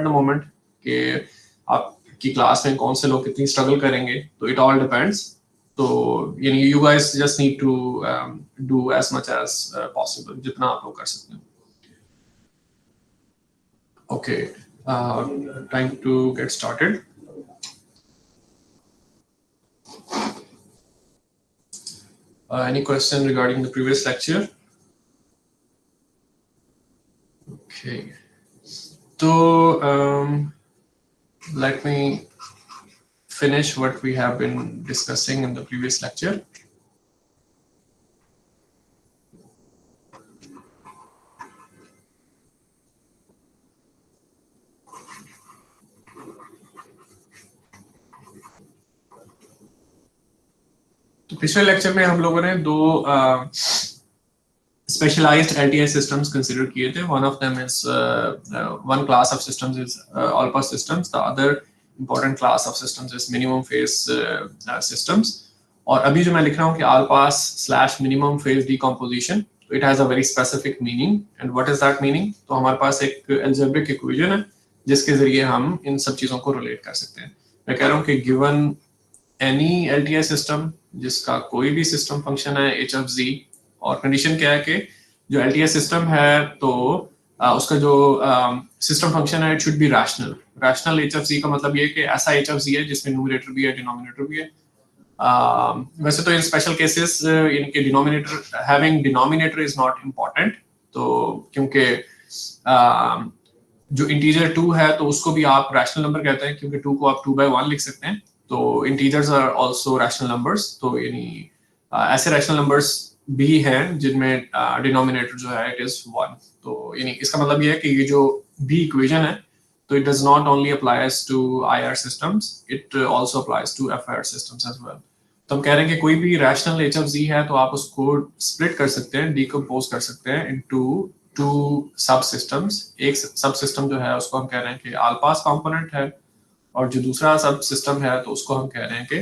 The moment कि आपकी class में कौन से लोग कितनी स्ट्रगल करेंगे, तो इट ऑल डिपेंड्स. तो you guys just need to do as much as possible, जितना आप लोग कर सकते हैं. Okay, time to get started. Any question regarding the previous lecture? Okay, so let me finish what we have been discussing in the previous lecture. तो पिछले lecture में हम लोगों ने दो specialized LTI systems consider किए थे. One of them is one class of systems is all pass systems. The other important class of systems is minimum phase systems. और अभी जो मैं लिख रहा हूँ कि all pass / minimum phase decomposition, so it has a very specific meaning. And what is that meaning? तो हमारे पास एक algebraic equation है जिसके जरिए हम इन सब चीजों को relate कर सकते हैं. मैं कह रहा हूँ कि given any LTI system जिसका कोई भी सिस्टम फंक्शन है h of z, और कंडीशन क्या है कि जो LTI सिस्टम है तो उसका जो सिस्टम फंक्शन है it should B rational. Rational h of z का मतलब ये कि ऐसा h of z है जिसमें न्यूमरेटर भी है डिनोमिनेटर भी है. वैसे तो इन स्पेशल केसेस इनके denominator having denominator is not important, तो क्योंकि जो इंटीजर 2 है तो उसको भी आप रैशनल नंबर कहते हैं क्योंकि 2 को आप 2/1 लिख सकते हैं. तो integers are also rational numbers. तो यानी ऐसे रैशनल नंबर्स भी हैं जिनमें डिनोमिनेटर जो है इट इज 1. तो यानी इसका मतलब ये है कि ये जो बी इक्वेशन है तो it does not only applies to IR systems, it also applies to FIR systems as well. तो हम कह रहे हैं कि कोई भी रैशनल h of z है तो आप उसको स्प्लिट कर सकते हैं, डिकम्पोज कर सकते हैं इनटू 2 सब सिस्टम्स. एक सब सिस्टम जो है उसको हम कह रहे हैं कि ऑल पास कंपोनेंट है, और जो दूसरा सब सिस्टम है तो उसको हम कह रहे हैं कि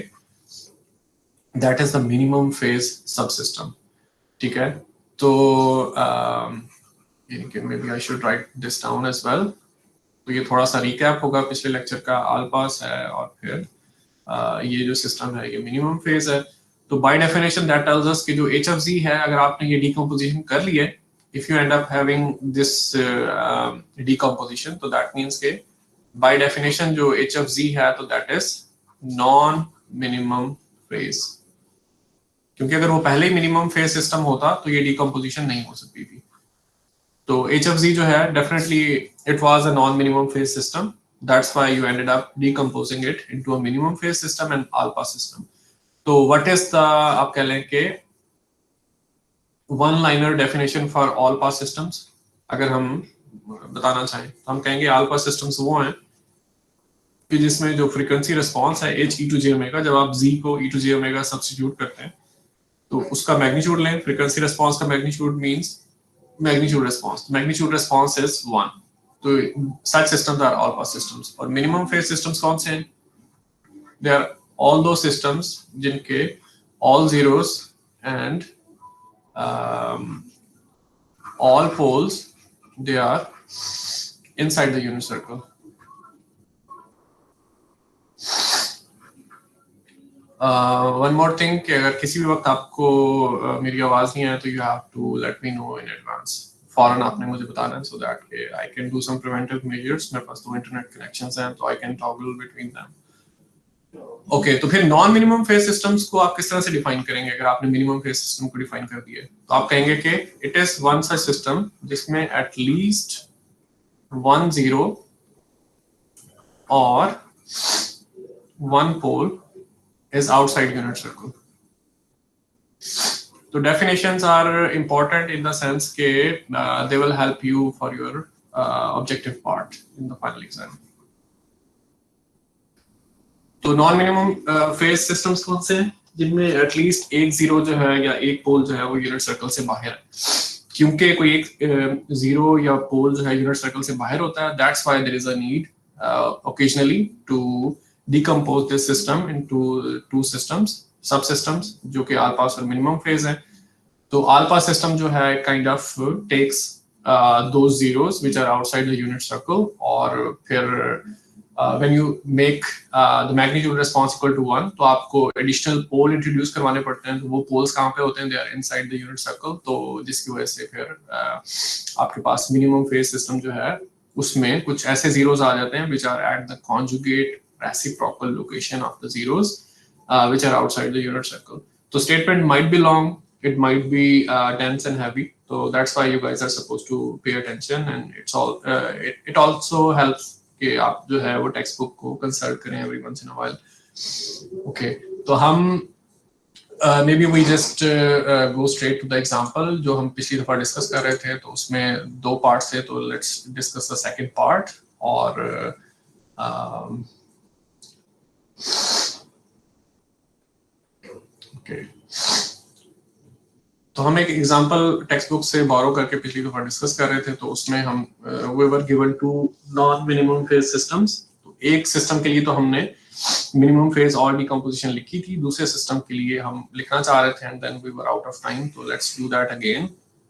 that is the minimum phase sub system. ठीक है, तो maybe I should write this down as well. तो ये थोड़ा सा रिकैप होगा पिछले लेक्चर का. ऑल पास है और फिर ये जो सिस्टम है ये मिनिमम फेज है. तो by definition that tells us कि जो h of z है अगर आपने ये डिकम्पोजिशन कर ली है, if you end up having this decomposition, तो दैट मींस के by definition जो h of z है तो that is non minimum phase, क्योंकि अगर वो पहले ही minimum phase system होता तो ये decomposition नहीं हो सकती थी. तो h of z जो है definitely it was a non minimum phase system, that's why you ended up decomposing it into a minimum phase system and all pass system. तो what is the आप कह लें कि one liner definition for all pass systems अगर हम बताना चाहें तो हम कहेंगे all pass systems वो हैं कि जिसमें जो फ्रीक्वेंसी रिस्पांस है h e to j omega, जब आप z को e to j omega substitute करते हैं तो उसका मैग्नीट्यूड लें. फ्रीक्वेंसी रिस्पांस का magnitude means magnitude response. Magnitude response is 1. तो such systems are all pass systems. और मिनिमम फेज सिस्टम्स कौन से हैं? They are all those systems जिनके all zeros and all poles they are inside the unit circle. One more thing कि अगर किसी भी वक्त आपको मेरी आवाज नहीं आए तो you have to let me know in advance. फौरन आपने मुझे बताना है so that I can do some preventive measures. मेरे पास तो इंटरनेट कनेक्शंस हैं तो I can toggle between them. Okay, तो फिर नॉन मिनिमम फेज सिस्टम्स को आप किस तरह से डिफाइन करेंगे? अगर आपने मिनिमम फेज सिस्टम को डिफाइन कर दिया तो आप कहेंगे कि it is one such system जिसमें एटलीस्ट 1 0 और 1 पोल is outside unit circle. So definitions are important in the sense that they will help you for your objective part in the final exam. तो non minimum phase systems कौन से हैं? जिनमें at least एक zero जो है या एक पोल जो है वो यूनिट सर्कल से बाहर है. क्योंकि कोई एक जीरो या पोल जो है यूनिट सर्कल से बाहर होता है, that's why there is a need occasionally to decompose this system into 2 systems, subsystems जो कि ऑल पास और मिनिमम फेज है. तो ऑल पास सिस्टम जो है kind of takes those zeros which are outside the unit circle, और फिर when you make the magnitude response equal to 1, तो आपको additional pole introduce करवाने पड़ते हैं. तो वो poles कहाँ पे होते हैं? They are inside the unit circle. तो जिसकी वजह से फिर आपके पास minimum phase system जो है उसमें कुछ ऐसे zeros आ जाते हैं which are at the conjugate reciprocal location of the zeros which are outside the unit circle. So statement might be long, it might be dense and heavy. So that's why you guys are supposed to pay attention, and it also helps कि आप जो है वो text book को consult करें every once in a while. Okay, तो हम maybe we just go straight to the example जो हम पिछली दफा डिस्कस कर रहे थे. तो उसमें 2 पार्ट्स थे, तो let's discuss the second part. और okay, तो हम एक एग्जांपल टेक्स्ट बुक से बोरो करके पिछली दफा डिस्कस कर रहे थे. तो उसमें हम we were given 2 non minimum phase systems. तो एक सिस्टम के लिए तो हमने मिनिमम फेज और डिकम्पोजिशन लिखी थी, दूसरे सिस्टम के लिए हम लिखना चाह रहे थे and then we were out of time. तो let's do that again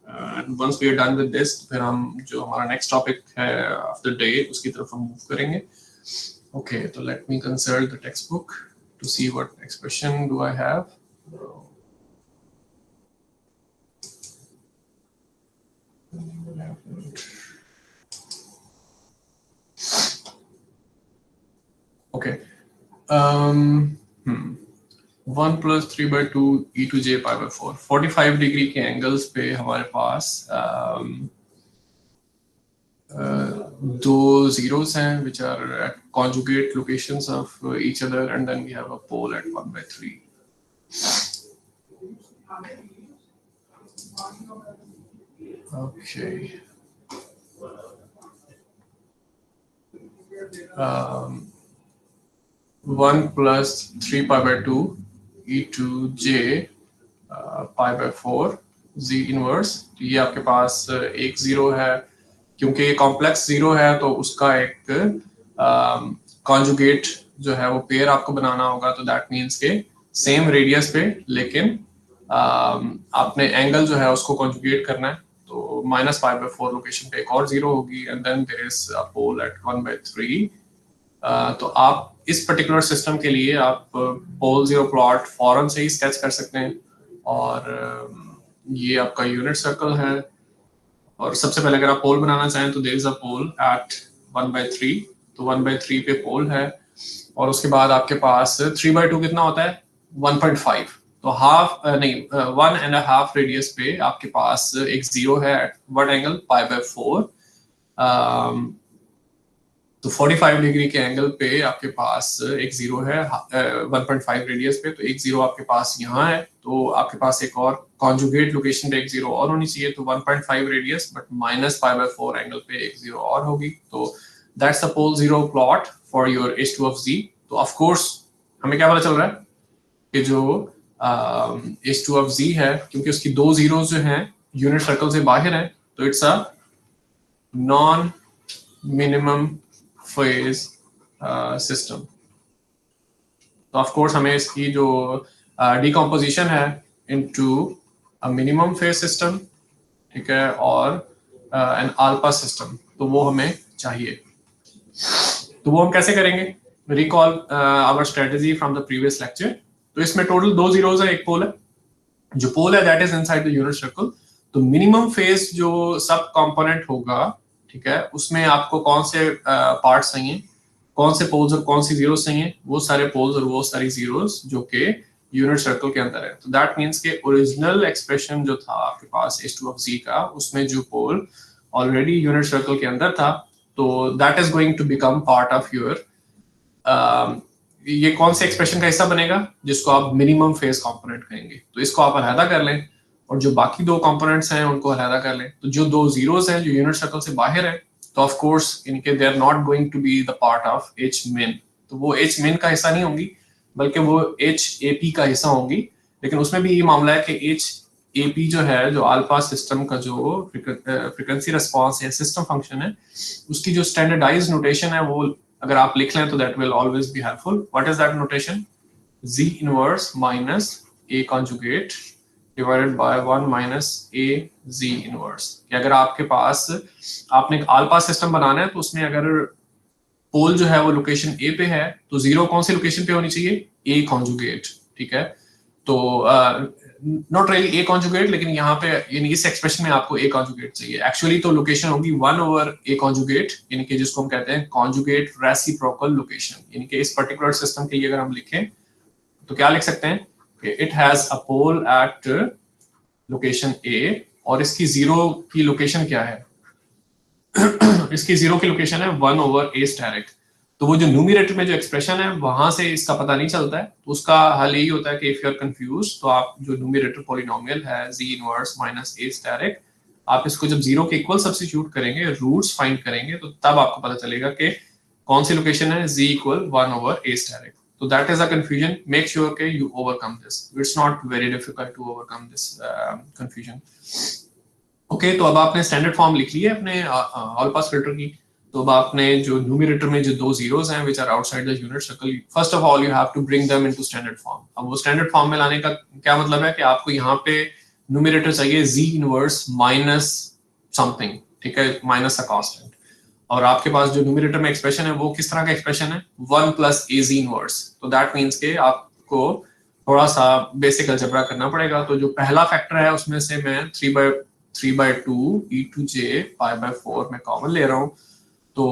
and once we are done with this फिर हम जो हमारा नेक्स्ट टॉपिक है ऑफ द डे उसकी तरफ हम मूव करेंगे. ओके, तो let me consult the text book to see what expression do I have. Okay. 1 plus 3 by 2 e to j pi by 4. 45 degree के एंगल्स पे हमारे पास दो zeros हैं which are at conjugate locations of each other, and then we have a pole at 1 by 3. Okay. 1 plus 3 pi by 2 e to j pi by 4 z inverse. तो ये आपके पास एक zero है, क्योंकि ये कॉम्प्लेक्स जीरो है तो उसका एक कॉन्जुगेट जो है वो पेयर आपको बनाना होगा. तो दैट मीन्स के सेम रेडियस पे लेकिन आपने एंगल जो है उसको कॉन्जुगेट करना है. तो -π/4 लोकेशन पे एक और जीरो होगी and then there is a pole at 1/3. तो आप इस पर्टिकुलर सिस्टम के लिए आप पोल जीरो प्लॉट फौरन से ही स्केच कर सकते हैं. और ये आपका यूनिट सर्कल है, और सबसे पहले अगर आप पोल बनाना चाहें तो there is a pole at 1/3. तो 1/3 पे पोल है, और उसके बाद आपके पास 3/2 कितना होता है? 1.5. तो हाफ नहीं 1.5 रेडियस पे आपके पास एक जीरो है एट व्हाट एंगल? π/4. तो 45 डिग्री के एंगल पे आपके पास एक जीरो है 1.5 रेडियस पे. तो एक जीरो आपके पास यहाँ है, तो आपके पास एक और कॉन्जुगेट लोकेशन पे एक जीरो और होनी चाहिए. तो 1.5 रेडियस बट -π/4 एंगल पे एक जीरो और होगी. तो that's the pole zero plot for your H2 of Z. तो ऑफ कोर्स हमें क्या पता चल रहा है कि जो H2 of Z है, क्योंकि उसकी दो जीरोस जो हैं यूनिट सर्कल से बाहर है, तो it's a non minimum phase system. तो ऑफ कोर्स हमें इसकी जो डिकम्पोजिशन है into a minimum phase system, ठीक है, और एन अल्फा सिस्टम, तो वो हमें चाहिए. तो वो हम कैसे करेंगे? Recall our strategy from the previous lecture. तो इसमें टोटल दो जीरोस है, एक पोल है. जो पोल है that is inside the unit circle. तो मिनिमम फेज जो सब कंपोनेंट होगा, ठीक है, उसमें आपको कौन से पार्ट्स चाहिए, कौन से पोल्स और कौन सी जीरोस चाहिए? वो सारे पोल्स और वो सारी जीरोस जो कि यूनिट सर्कल के अंदर है. तो दैट मींस के ओरिजिनल एक्सप्रेशन जो था आपके पास H2 of Z का, उसमें जो पोल ऑलरेडी यूनिट सर्कल के अंदर था, तो that is going to become part of your ये कौन से एक्सप्रेशन का हिस्सा बनेगा? जिसको आप मिनिमम फेज कंपोनेंट कहेंगे. तो इसको आप अलहदा कर लें, और जो बाकी दो कंपोनेंट्स हैं उनको अलहदा कर लें. तो जो दो जीरोस हैं जो यूनिट सर्कल से बाहर है, तो ऑफ कोर्स इनके they are not going to be the part of H min. तो वो H min का हिस्सा नहीं होंगी, बल्कि वो HAP का हिस्सा होंगी. लेकिन उसमें भी ये मामला है कि HAP जो है, जो अल्फा सिस्टम का जो फ्रीक्वेंसी रिस्पांस या सिस्टम फंक्शन है, उसकी जो स्टैंडर्डाइज्ड नोटेशन है वो अगर आप लिख लें तो that will always be helpful. What is that notation? Z inverse minus A conjugate divided by 1 minus A ji inverse. कि अगर आपके पास आपने एक ऑल पास सिस्टम बनाना है तो उसमें अगर पोल जो है वो लोकेशन ए पे है तो जीरो कौन सी लोकेशन पे होनी चाहिए, ए कॉन्जुगेट। ठीक है, तो नॉट रियली ए कॉन्जुगेट, लेकिन यहाँ पे यानी इस एक्सप्रेशन में आपको ए कॉन्जुगेट चाहिए। एक्चुअली तो लोकेशन होगी 1 ओवर ए कॉन्जुगेट, यानी कि जिसको हम कहते हैं कॉन्जुगेट रेसिप्रोकल लोकेशन। यानी कि इस पर्टिकुलर सिस्टम के लिए अगर हम लिखें तो क्या लिख सकते हैं कि it has a pole at location A, और इसकी जीरो की लोकेशन क्या है इसकी जीरो की लोकेशन है 1 ओवर ए स्टेरिक। तो वो जो न्यूमरेटर में जो एक्सप्रेशन है वहां से इसका पता नहीं चलता है, तो उसका हल यही होता है कि इफ यू आर कंफ्यूज तो आप जो न्यूमरेटर पॉलिनोमियल है जी इनवर्स माइनस ए स्टेरिक, आप इसको जब जीरो के इक्वल सब्स्टिट्यूट करेंगे, रूट्स फाइंड करेंगे, तो तब आपको पता चलेगा कि कौन सी लोकेशन है z equal 1 over a asterisk. तो that is a confusion, make sure के you overcome this, it's not very difficult to overcome this confusion. Okay, तो अब आपने स्टैंडर्ड फॉर्म लिख ली है अपने ऑल पास फिल्टर की। तो अब आपने जो न्यूमरेटर में जो दो जीरोस हैं which are outside the unit circle, first of all you have to bring them into standard form. अब वो स्टैंडर्ड फॉर्म में लाने का क्या मतलब है कि आपको यहाँ पे न्यूमरेटर चाहिए जी इनवर्स माइनस समथिंग, ठीक है, माइनस अ कांस्टेंट। और आपके पास जो न्यूमरेटर में एक्सप्रेशन है वो किस तरह का एक्सप्रेशन है, 1 प्लस ए जी इनवर्स। तो दैट मीन्स के आपको थोड़ा सा बेसिक अलजेब्रा करना पड़ेगा। तो जो पहला फैक्टर है उसमें से मैं 3/2 e2j π/4 में कॉमन ले रहा हूँ। तो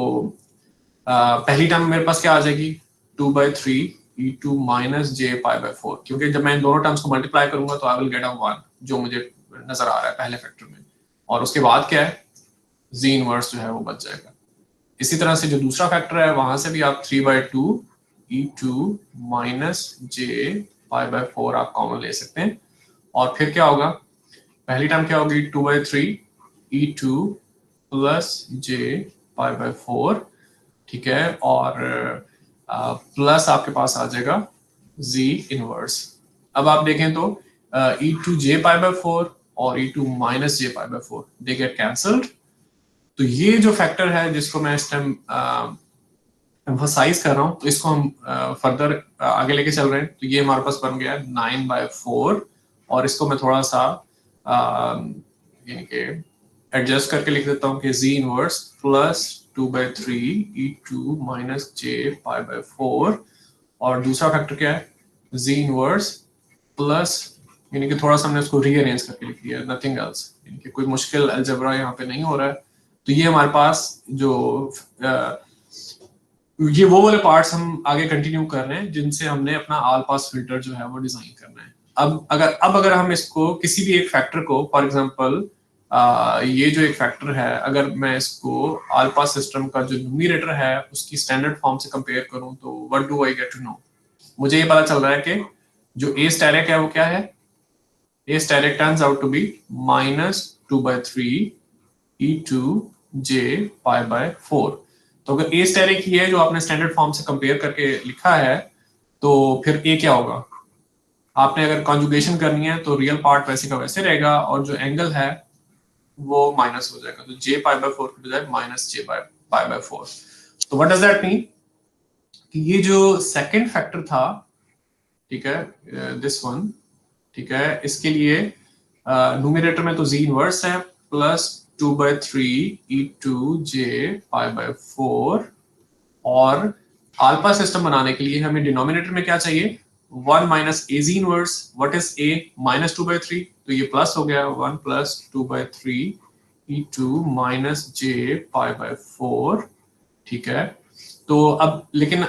पहली टर्म मेरे पास क्या आ जाएगी, 2/3 e2 माइनस j π/4, क्योंकि जब मैं इन दोनों टर्म्स को मल्टीप्लाई करूंगा तो आई विल गेट अ 1 जो मुझे नजर आ रहा है पहले फैक्टर में। और उसके बाद क्या है, z इनवर्स जो है वो बच जाएगा। इसी तरह से जो दूसरा फैक्टर है वहां से भी आप 3/2 e2 माइनस j π/4 आप कॉमन ले सकते हैं। और फिर क्या होगा, पहली टर्म क्या होगी, 2/3 e2 प्लस j π/4, ठीक है, और प्लस आपके पास आ जाएगा z इनवर्स। अब आप देखें तो e2 j π/4 और e2 minus j π/4 they get cancelled. तो ये जो फैक्टर है जिसको मैं इस टाइम एम्फसाइज कर रहा हूं, तो इसको हम फर्दर आगे लेके चल रहे हैं। तो ये हमारे पास बन गया 9/4, और इसको मैं थोड़ा सा यानी कि एडजस्ट करके लिख देता हूँ कि z inverse plus 2/3 e2 minus j π/4, और दूसरा फैक्टर क्या है, z इनवर्स प्लस, यानी कि थोड़ा सा हमने इसको रीअरेंज करके लिख दिया, नथिंग एल्स, यानी कि कोई मुश्किल अलजेब्रा यहाँ पे नहीं हो रहा है। तो ये हमारे पास जो ये वो वाले पार्ट्स हम आगे कंटिन्यू कर रहे हैं जिनसे हमने अपना ऑल पास फिल्टर जो है वो डिजाइन करना है। अब अगर हम इसको किसी भी एक फैक्टर को, फॉर एग्जांपल ये जो एक फैक्टर है, अगर मैं इसको ऑल पास सिस्टम का जो न्यूमरेटर है उसकी स्टैंडर्ड फॉर्म से कंपेयर करूं तो what do I get to know, मुझे ये पता चल रहा है कि जो ए स्टेरिक है वो क्या है, a asterisk turns out to be minus 2/3 e2 j π/4। तो अगर ए स्टेरिक ही है जो आपने स्टैंडर्ड फॉर्म से कंपेयर करके लिखा है, तो फिर ए क्या होगा, आपने अगर कॉन्जुगेशन करनी है तो रियल पार्ट वैसे का वैसे रहेगा और जो एंगल है वो माइनस हो जाएगा, तो j π/4 की बजाय माइनस j π/4। तो व्हाट डज दैट मीन कि ये जो सेकंड फैक्टर था, ठीक है, दिस वन, ठीक है, इसके लिए न्यूमरेटर में तो z इनवर्स है प्लस 2/3 e2 j π/4, और अल्फा सिस्टम बनाने के लिए हमें डिनोमिनेटर में क्या चाहिए, 1 minus A ji inverse, what is a minus 2/3, तो ये प्लस हो गया 1 प्लस 2/3 e2 माइनस j π/4, ठीक है। तो अब लेकिन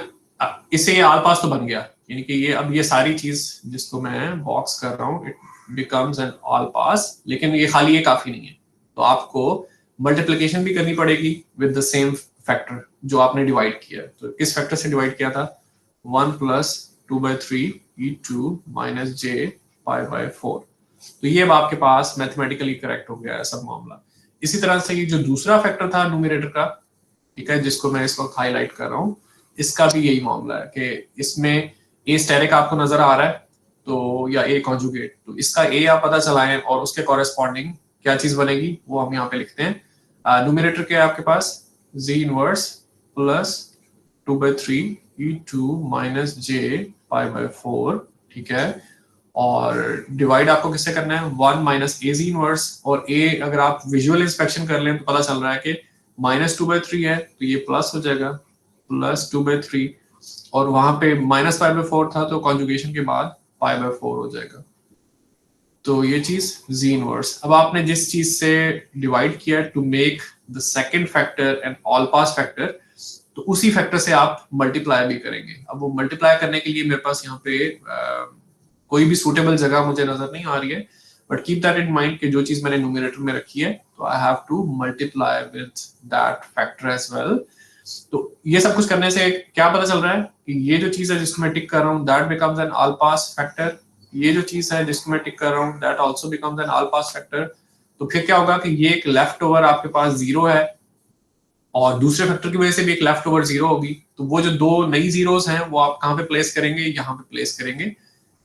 इससे ये ऑल पास तो बन गया, यानी कि ये अब ये सारी चीज जिसको मैं बॉक्स कर रहा हूँ इट बिकम्स एन ऑल पास, लेकिन ये खाली ये काफी नहीं है, तो आपको मल्टीप्लिकेशन भी करनी पड़ेगी विद द सेम फैक्टर जो आपने डिवाइड किया। तो किस फैक्टर से डिवाइड किया था, 1 प्लस 2/3 e2 माइनस j π/4। तो ये अब आपके पास मैथमेटिकली करेक्ट हो गया है सब मामला। इसी तरह से ये जो दूसरा फैक्टर था न्यूमरेटर का, ठीक है, जिसको मैं इस वक्त हाईलाइट कर रहा हूँ, इसका भी यही मामला है कि इसमें ए स्टेरिक आपको नजर आ रहा है तो, या ए कॉन्जुगेट, तो इसका ए आप पता चलाएं और उसके कॉरेस्पॉन्डिंग क्या चीज बनेगी वो हम यहाँ पे लिखते हैं। न्यूमरेटर क्या है आपके पास, z inverse plus 2/3 e2 minus j π/4, ठीक है, और डिवाइड आपको किससे करना है, 1 माइनस ए जी इनवर्स, और ए अगर आप विजुअल इंस्पेक्शन कर लें तो पता चल रहा है कि -2/3 है, तो ये प्लस हो जाएगा +2/3, और वहां पे -π/4 था, तो कॉन्जुगेशन के बाद π/4 हो जाएगा। तो ये चीज जी इनवर्स। अब आपने जिस चीज से डिवाइड किया to make the second factor and all pass factor, तो उसी फैक्टर से आप मल्टीप्लाई भी करेंगे। अब वो मल्टीप्लाई करने के लिए मेरे पास यहाँ पे कोई भी सूटेबल जगह मुझे नजर नहीं आ रही है, but keep that in mind कि जो चीज मैंने न्यूमरेटर में रखी है, तो I have to multiply with that factor as well. तो ये सब कुछ करने से क्या पता चल रहा है कि ये जो चीज है जिसको मैं टिक कर रहा हूँ, that becomes N all pass factor. ये जो चीज है जिसको मैं टिक कर रहा हूँ, that also becomes N all pass factor. तो फिर क्या होगा कि ये एक लेफ्ट ओवर आपके पास 0 है, और दूसरे फैक्टर की वजह से भी एक लेफ्ट ओवर 0 होगी। तो वो जो दो नई जीरोस हैं वो आप कहाँ पे प्लेस करेंगे, यहाँ पे प्लेस करेंगे,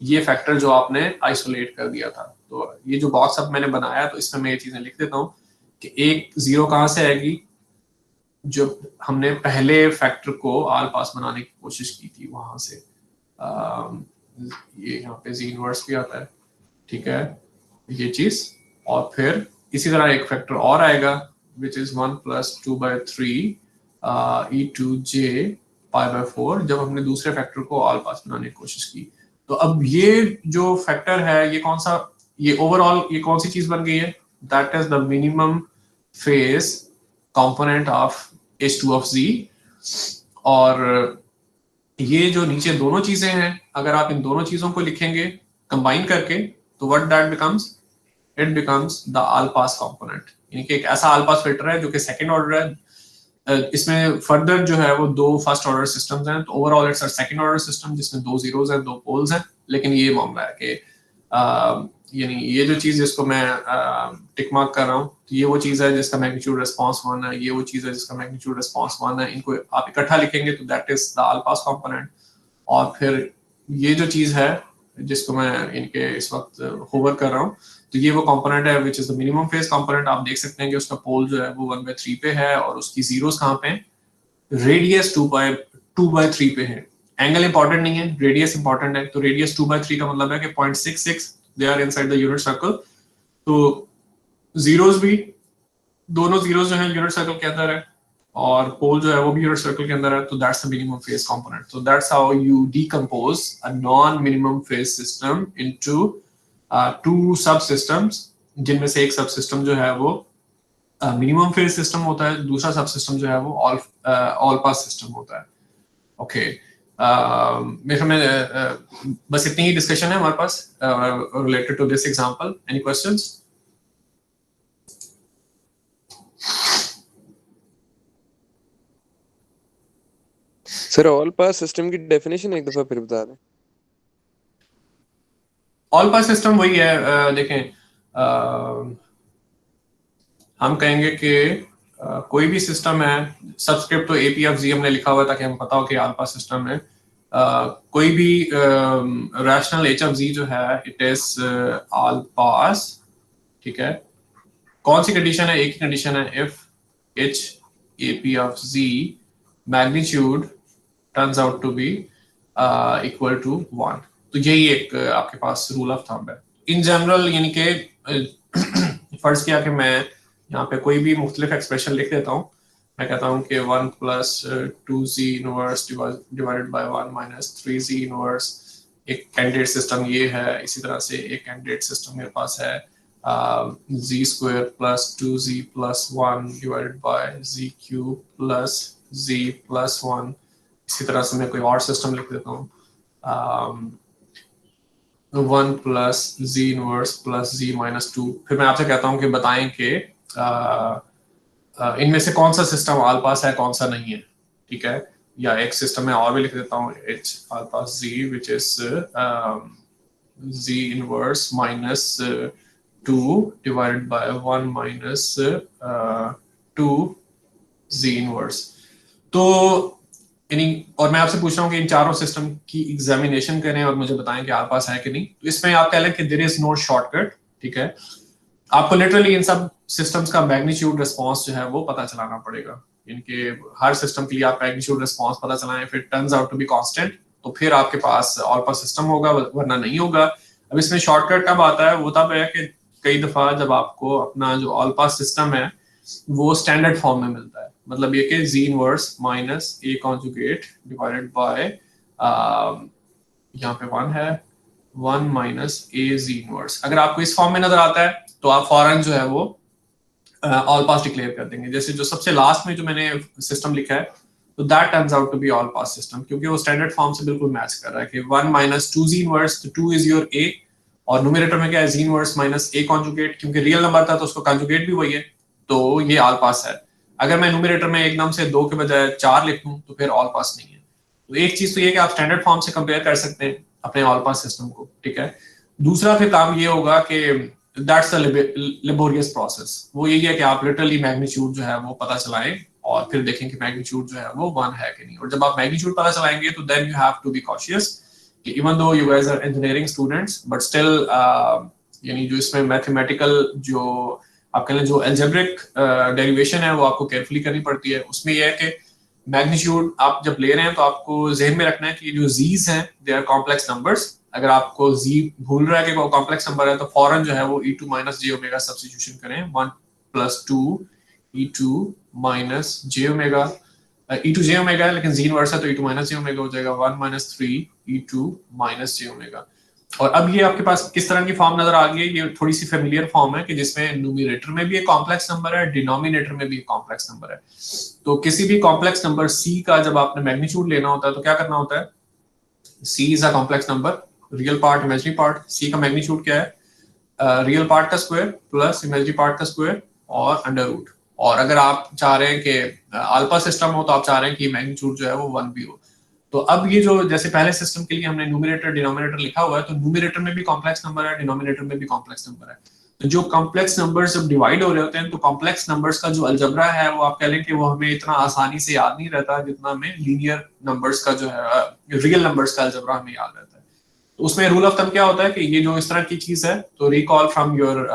ये फैक्टर जो आपने आइसोलेट कर दिया था। तो ये जो बॉक्स अब मैंने बनाया, तो इसमें मैं ये चीजें लिख देता हूँ कि एक 0 कहाँ से आएगी, जो हमने पहले फैक्टर को आल पास बनाने की कोशिश की थी वहां से। ये यहाँ पे जी इनवर्स भी आता है, ठीक है, ये चीज। और फिर इसी तरह एक फैक्टर और आएगा which is 1 plus 2/3 e2j π/4, जब हमने दूसरे फैक्टर को ऑल पास बनाने की कोशिश की। तो अब ये जो फैक्टर है, ये कौन सा, ये ओवरऑल ये कौन सी चीज बन गई है, that is the minimum phase component of H2 of Z। और ये जो नीचे दोनों चीजें हैं, अगर आप इन दोनों चीजों को लिखेंगे कंबाइन करके, तो what that becomes, it becomes the all pass component. यानी कि एक ऐसा ऑल पास फिल्टर है जो कि सेकंड ऑर्डर है। इसमें फर्दर जो है वो दो फर्स्ट ऑर्डर सिस्टम्स हैं, तो overall it's a second order system जिसमें दो जीरोस हैं, दो पोल्स हैं। लेकिन ये मामला है कि यानी ये जो चीज जिसको मैं टिक मार्क कर रहा हूँ, तो ये वो चीज है जिसका मैग्नीट्यूड रिस्पांस 1 है, ये वो चीज है जिसका मैग्नीट्यूड रिस्पांस 1 है। इनको आप इकट्ठा लिखेंगे तो that is the all pass component. और फिर ये जो चीज है जिसको मैं इनके इस वक्त होवर कर रहा हूँ, तो ये वो कंपोनेंट है which is the minimum phase component. आप देख सकते हैं कि उसका पोल जो है वो 1/3 पे है, और उसकी जीरोस कहाँ पे, रेडियस 2/3 पे है। एंगल इंपॉर्टेंट नहीं है, रेडियस इंपॉर्टेंट है। तो रेडियस 2/3 का मतलब है कि 0.66 they are inside the unit circle. तो जीरोस भी, दोनों जीरोस जो है यूनिट सर्कल के अंदर है, और पोल जो है वो भी यूनिट सर्कल के अंदर है। तो that's the minimum phase component. So that's how you decompose a non-minimum phase system into two subsystems, जिनमें से एक सबसिस्टम जो है वो मिनिमम फेज सिस्टम होता है, दूसरा सबसिस्टम जो है वो ऑल पास सिस्टम होता है। ओके, मेरे में बस इतनी ही डिस्कशन है हमारे पास related to this example. Any questions? Sir all pass system की डेफिनेशन एक दफा फिर बता दें। ऑल पास सिस्टम वही है, देखें, हम कहेंगे कि कोई भी सिस्टम है, सबस्क्रिप्ट तो एपी ऑफ जी हमने लिखा हुआ है ताकि हमें पता हो कि ऑल पास सिस्टम है। कोई भी रैशनल एच ऑफ जी जो है, इट इज ऑल पास, ठीक है। कौन सी कंडीशन है, एक ही कंडीशन है, if H AP of G magnitude turns out to be equal to 1। तो यही एक आपके पास रूल ऑफ थंब है इन जनरल। यानी कि फर्ज किया कि मैं यहाँ पे कोई भी मुख्तलिफ एक्सप्रेशन लिख देता हूँ। मैं कहता हूँ कि 1 plus 2z inverse divided by 1 minus 3z inverse, एक कैंडिडेट सिस्टम ये है। इसी तरह से एक कैंडिडेट सिस्टम मेरे पास है z square plus 2z plus 1 divided by z cube plus z plus 1। इसी तरह से मैं कोई और सिस्टम लिख देता हूँ, 1 plus z inverse plus z minus 2। फिर मैं आपसे कहता हूँ कि बताएं कि इनमें से कौन सा सिस्टम ऑल पास है, कौन सा नहीं है, ठीक है। या एक सिस्टम में और भी लिख देता हूँ, h all pass z which is z inverse minus 2 divided by 1 minus 2 z inverse. तो और मैं आपसे पूछ रहा हूँ कि इन चारों सिस्टम की एग्जामिनेशन करें और मुझे बताएं कि आपके पास है कि नहीं। तो इसमें आप कह लें कि देयर इज नो शॉर्टकट, ठीक है। आपको लिटरली इन सब सिस्टम्स का मैग्नीट्यूड रिस्पांस जो है वो पता चलाना पड़ेगा। इनके हर सिस्टम के लिए आप मैग्नीट्यूड रिस्पांस पता चलाएं, फिर turns out to be constant, तो फिर आपके पास ऑल पास सिस्टम होगा, वरना नहीं होगा। अब इसमें शॉर्टकट कब आता है, वो तब है कि कई दफा जब आपको अपना जो ऑल पास सिस्टम है वो स्टैंडर्ड फॉर्म में मिलता है, मतलब ये कि जी inverse minus A conjugate divided by यहाँ पे 1 है 1 माइनस ए जी इनवर्स। अगर आपको इस फॉर्म में नजर आता है तो आप फौरन जो है वो ऑल पास डिक्लेयर कर देंगे। जैसे जो सबसे लास्ट में जो मैंने सिस्टम लिखा है तो that turns out to be all pass system, क्योंकि वो स्टैंडर्ड फॉर्म से बिल्कुल मैच कर रहा है कि 1 माइनस 2 जी इनवर्स, तो 2 इज योर ए, और न्यूमरेटर में क्या है जी इनवर्स माइनस ए कॉन्जुगेट, क्योंकि रियल नंबर था तो उसको कॉन्जुगेट भी वही है, तो ये ऑल पास है। अगर मैं न्यूमरेटर में एकदम से 2 के बजाय 4 लिख दूं तो फिर ऑल पास नहीं है। तो एक चीज तो ये कि आप स्टैंडर्ड फॉर्म से कंपेयर कर सकते हैं अपने ऑल पास सिस्टम को, ठीक है। दूसरा फिर काम ये होगा कि दैट्स अ लेबोरियस प्रोसेस, वो यही है कि आप लिटरली मैग्नीट्यूड जो है वो पता चलाएं और फिर देखें कि मैग्नीट्यूड जो है वो 1 है कि नहीं। और जब आप मैग्नीट्यूड पता चलाएंगे तो then you have to be cautious कि even though you guys are engineering students but still यानी जो इसमें मैथमेटिकल जो आप कह लें जो एल्जेब्रिक डेरिवेशन है वो आपको केयरफुली करनी पड़ती है। उसमें यह है कि मैग्नीट्यूड आप जब ले रहे हैं तो आपको जहन में रखना है कि जो जीज हैं दे आर कॉम्प्लेक्स नंबर्स। अगर आपको जी भूल रहा है कि वो कॉम्प्लेक्स नंबर है तो फौरन जो है वो e2 माइनस जे ओमेगा सब्स्टिट्यूशन करें, 1 प्लस 2 e2 माइनस जे ओमेगा, e2 जे ओमेगा है लेकिन जी इनवर्स है तो e2 माइनस जे ओमेगा हो जाएगा 1 माइनस 3 e2 माइनस जे ओमेगा। और अब ये आपके पास किस तरह की फॉर्म नजर आ गई है, ये थोड़ी सी फेमिलियर फॉर्म है कि जिसमें न्यूमरेटर में भी एक कॉम्प्लेक्स नंबर है, डिनोमिनेटर में भी एक कॉम्प्लेक्स नंबर है। तो किसी भी कॉम्प्लेक्स नंबर c का जब आपने मैग्नीट्यूड लेना होता है तो क्या करना होता है, c is a complex number, real part imaginary part, c का मैग्नीट्यूड क्या है रियल पार्ट का स्क्वायर प्लस इमेजिनरी पार्ट का स्क्वायर और अंडर रूट। और अगर आप चाह रहे हैं कि अल्फा सिस्टम हो तो आप चाह रहे हैं कि मैग्नीट्यूड जो है वो 1 भी हो। तो अब ये जो जैसे पहले सिस्टम के लिए हमने न्यूमरेटर डिनोमिनेटर लिखा हुआ है तो न्यूमरेटर में भी कॉम्प्लेक्स नंबर है, डिनोमिनेटर में भी कॉम्प्लेक्स नंबर है। तो जो कॉम्प्लेक्स नंबर्स जब डिवाइड हो रहे होते हैं तो कॉम्प्लेक्स नंबर्स का जो अलजबरा है वो आप कह लें कि वो हमें इतना आसानी से याद नहीं रहता जितना हमें लीनियर नंबर्स का जो है रियल नंबर्स का अलजबरा हमें याद रहता है। तो उसमें रूल ऑफ थंब क्या होता है कि ये जो इस तरह की चीज है तो recall from your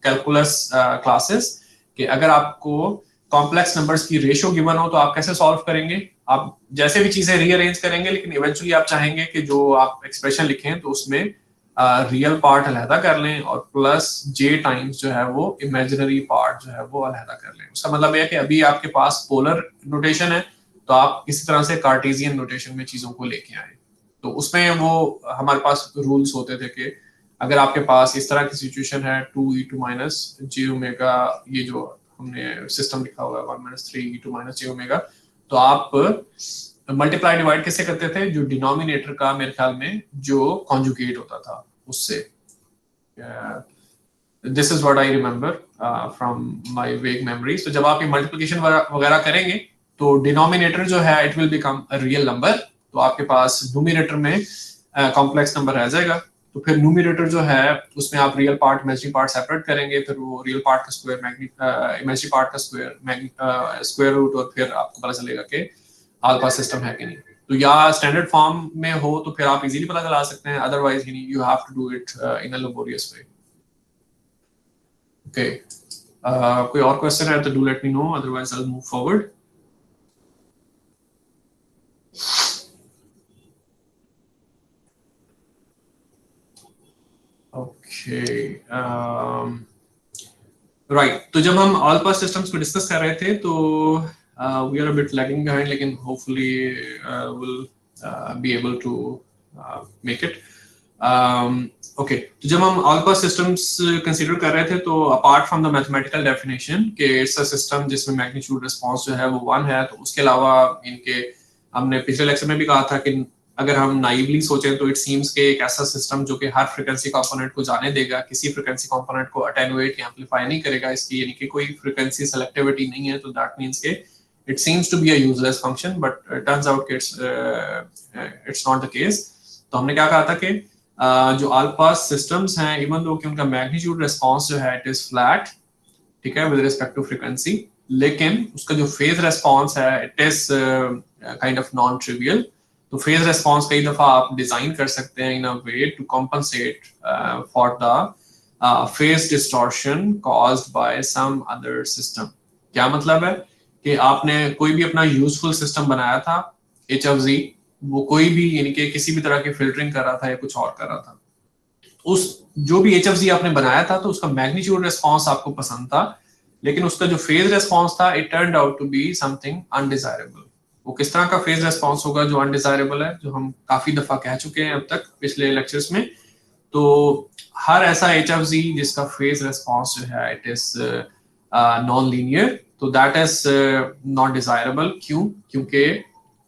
calculus classes कि अगर आपको कॉम्प्लेक्स नंबर्स की रेशियो गिवन हो तो आप कैसे सॉल्व करेंगे, आप जैसे भी चीजें रीअरेंज करेंगे लेकिन इवेंचुअली आप चाहेंगे कि जो आप एक्सप्रेशन लिखें तो उसमें रियल पार्ट अलहदा कर लें और प्लस जे टाइम्स जो है वो इमेजिनरी पार्ट जो है वो अलहदा कर लें। उसका मतलब है कि अभी आपके पास पोलर नोटेशन है तो आप किसी तरह से कार्टेशियन नोटेशन में चीजों को लेके आए। तो उसमें वो हमारे पास रूल्स होते थे कि अगर आपके पास इस तरह की सिचुएशन है 2e2 माइनस जे ओमेगा, ये जो हमने सिस्टम लिखा हुआ है 1 माइनस 3e2 माइनस जे ओमेगा, तो आप मल्टीप्लाई डिवाइड कैसे करते थे, जो डिनोमिनेटर का मेरे ख्याल में जो कॉन्जुगेट होता था उससे। This is what I remember from my वेग मेमोरीज। तो जब आप ये मल्टीप्लिकेशन वगैरह करेंगे तो डिनोमिनेटर जो है it will become a real number, तो आपके पास न्यूमरेटर में कॉम्प्लेक्स नंबर रह जाएगा। तो फिर न्यूमरेटर जो है उसमें आप real part imaginary part separate करेंगे, फिर वो रियल पार्ट का स्क्वायर इमेजिनरी पार्ट का स्क्वायर स्क्वायर रूट, और फिर आपको पता चलेगा कि अल्फा सिस्टम है कि नहीं। तो या स्टैंडर्ड फॉर्म में हो तो फिर आप इजीली पता चला सकते हैं, otherwise you have to do it in a laborious way. Okay, कोई और क्वेश्चन है तो do let me know, otherwise I will move forward. Okay right, तो जब हम ऑल पास सिस्टम्स को डिस्कस कर रहे थे तो we are a bit lagging behind, लेकिन hopefully will be able to make it. Okay, तो जब हम ऑल पास सिस्टम्स कंसीडर कर रहे थे तो apart from the mathematical definition कि इट्स अ सिस्टम जिसमें मैग्नीट्यूड रिस्पांस जो है वो 1 है, तो उसके अलावा इनके हमने पिछले लेक्चर में भी कहा था कि अगर हम नाइवली सोचें तो इट सीम्स के एक ऐसा सिस्टम जो कि हर फ्रीक्वेंसी कंपोनेंट को जाने देगा, किसी फ्रीक्वेंसी कंपोनेंट को अटेनुएट या एम्पलीफाई नहीं करेगा, इसकी यानी कि कोई फ्रीक्वेंसी सेलेक्टिविटी नहीं है। तो दैट मींस के it seems to be a useless function, but turns out कि इट्स नॉट द केस। तो हमने क्या कहा था कि जो ऑल पास सिस्टम्स हैं इवन दो कि उनका मैग्नीट्यूड रिस्पांस जो है इट इज फ्लैट, ठीक है, विद रिस्पेक्ट टू फ्रीक्वेंसी, लेकिन उसका जो फेज रिस्पांस है it is kind of non trivial. तो फेज रिस्पांस कई दफा आप डिजाइन कर सकते हैं in a way to compensate for the phase distortion caused by some other system. क्या मतलब है कि आपने कोई भी अपना यूजफुल सिस्टम बनाया था एच ऑफ जी, वो कोई भी यानी कि किसी भी तरह की फिल्टरिंग कर रहा था या कुछ और कर रहा था, उस जो भी HFZ आपने बनाया था तो उसका मैग्नीट्यूड रिस्पॉन्स आपको पसंद था, लेकिन उसका जो फेज रिस्पॉन्स था it turned out to be something undesirable. वो किस तरह का फेज रिस्पॉन्स होगा जो अनडिजायरेबल है, जो हम काफी दफा कह चुके हैं अब तक पिछले लेक्चर्स में। तो हर ऐसा HFZ जिसका फेज रिस्पॉन्स जो है इट इज नॉन लीनियर, तो दैट इज नॉट डिजायरेबल। क्यों? क्योंकि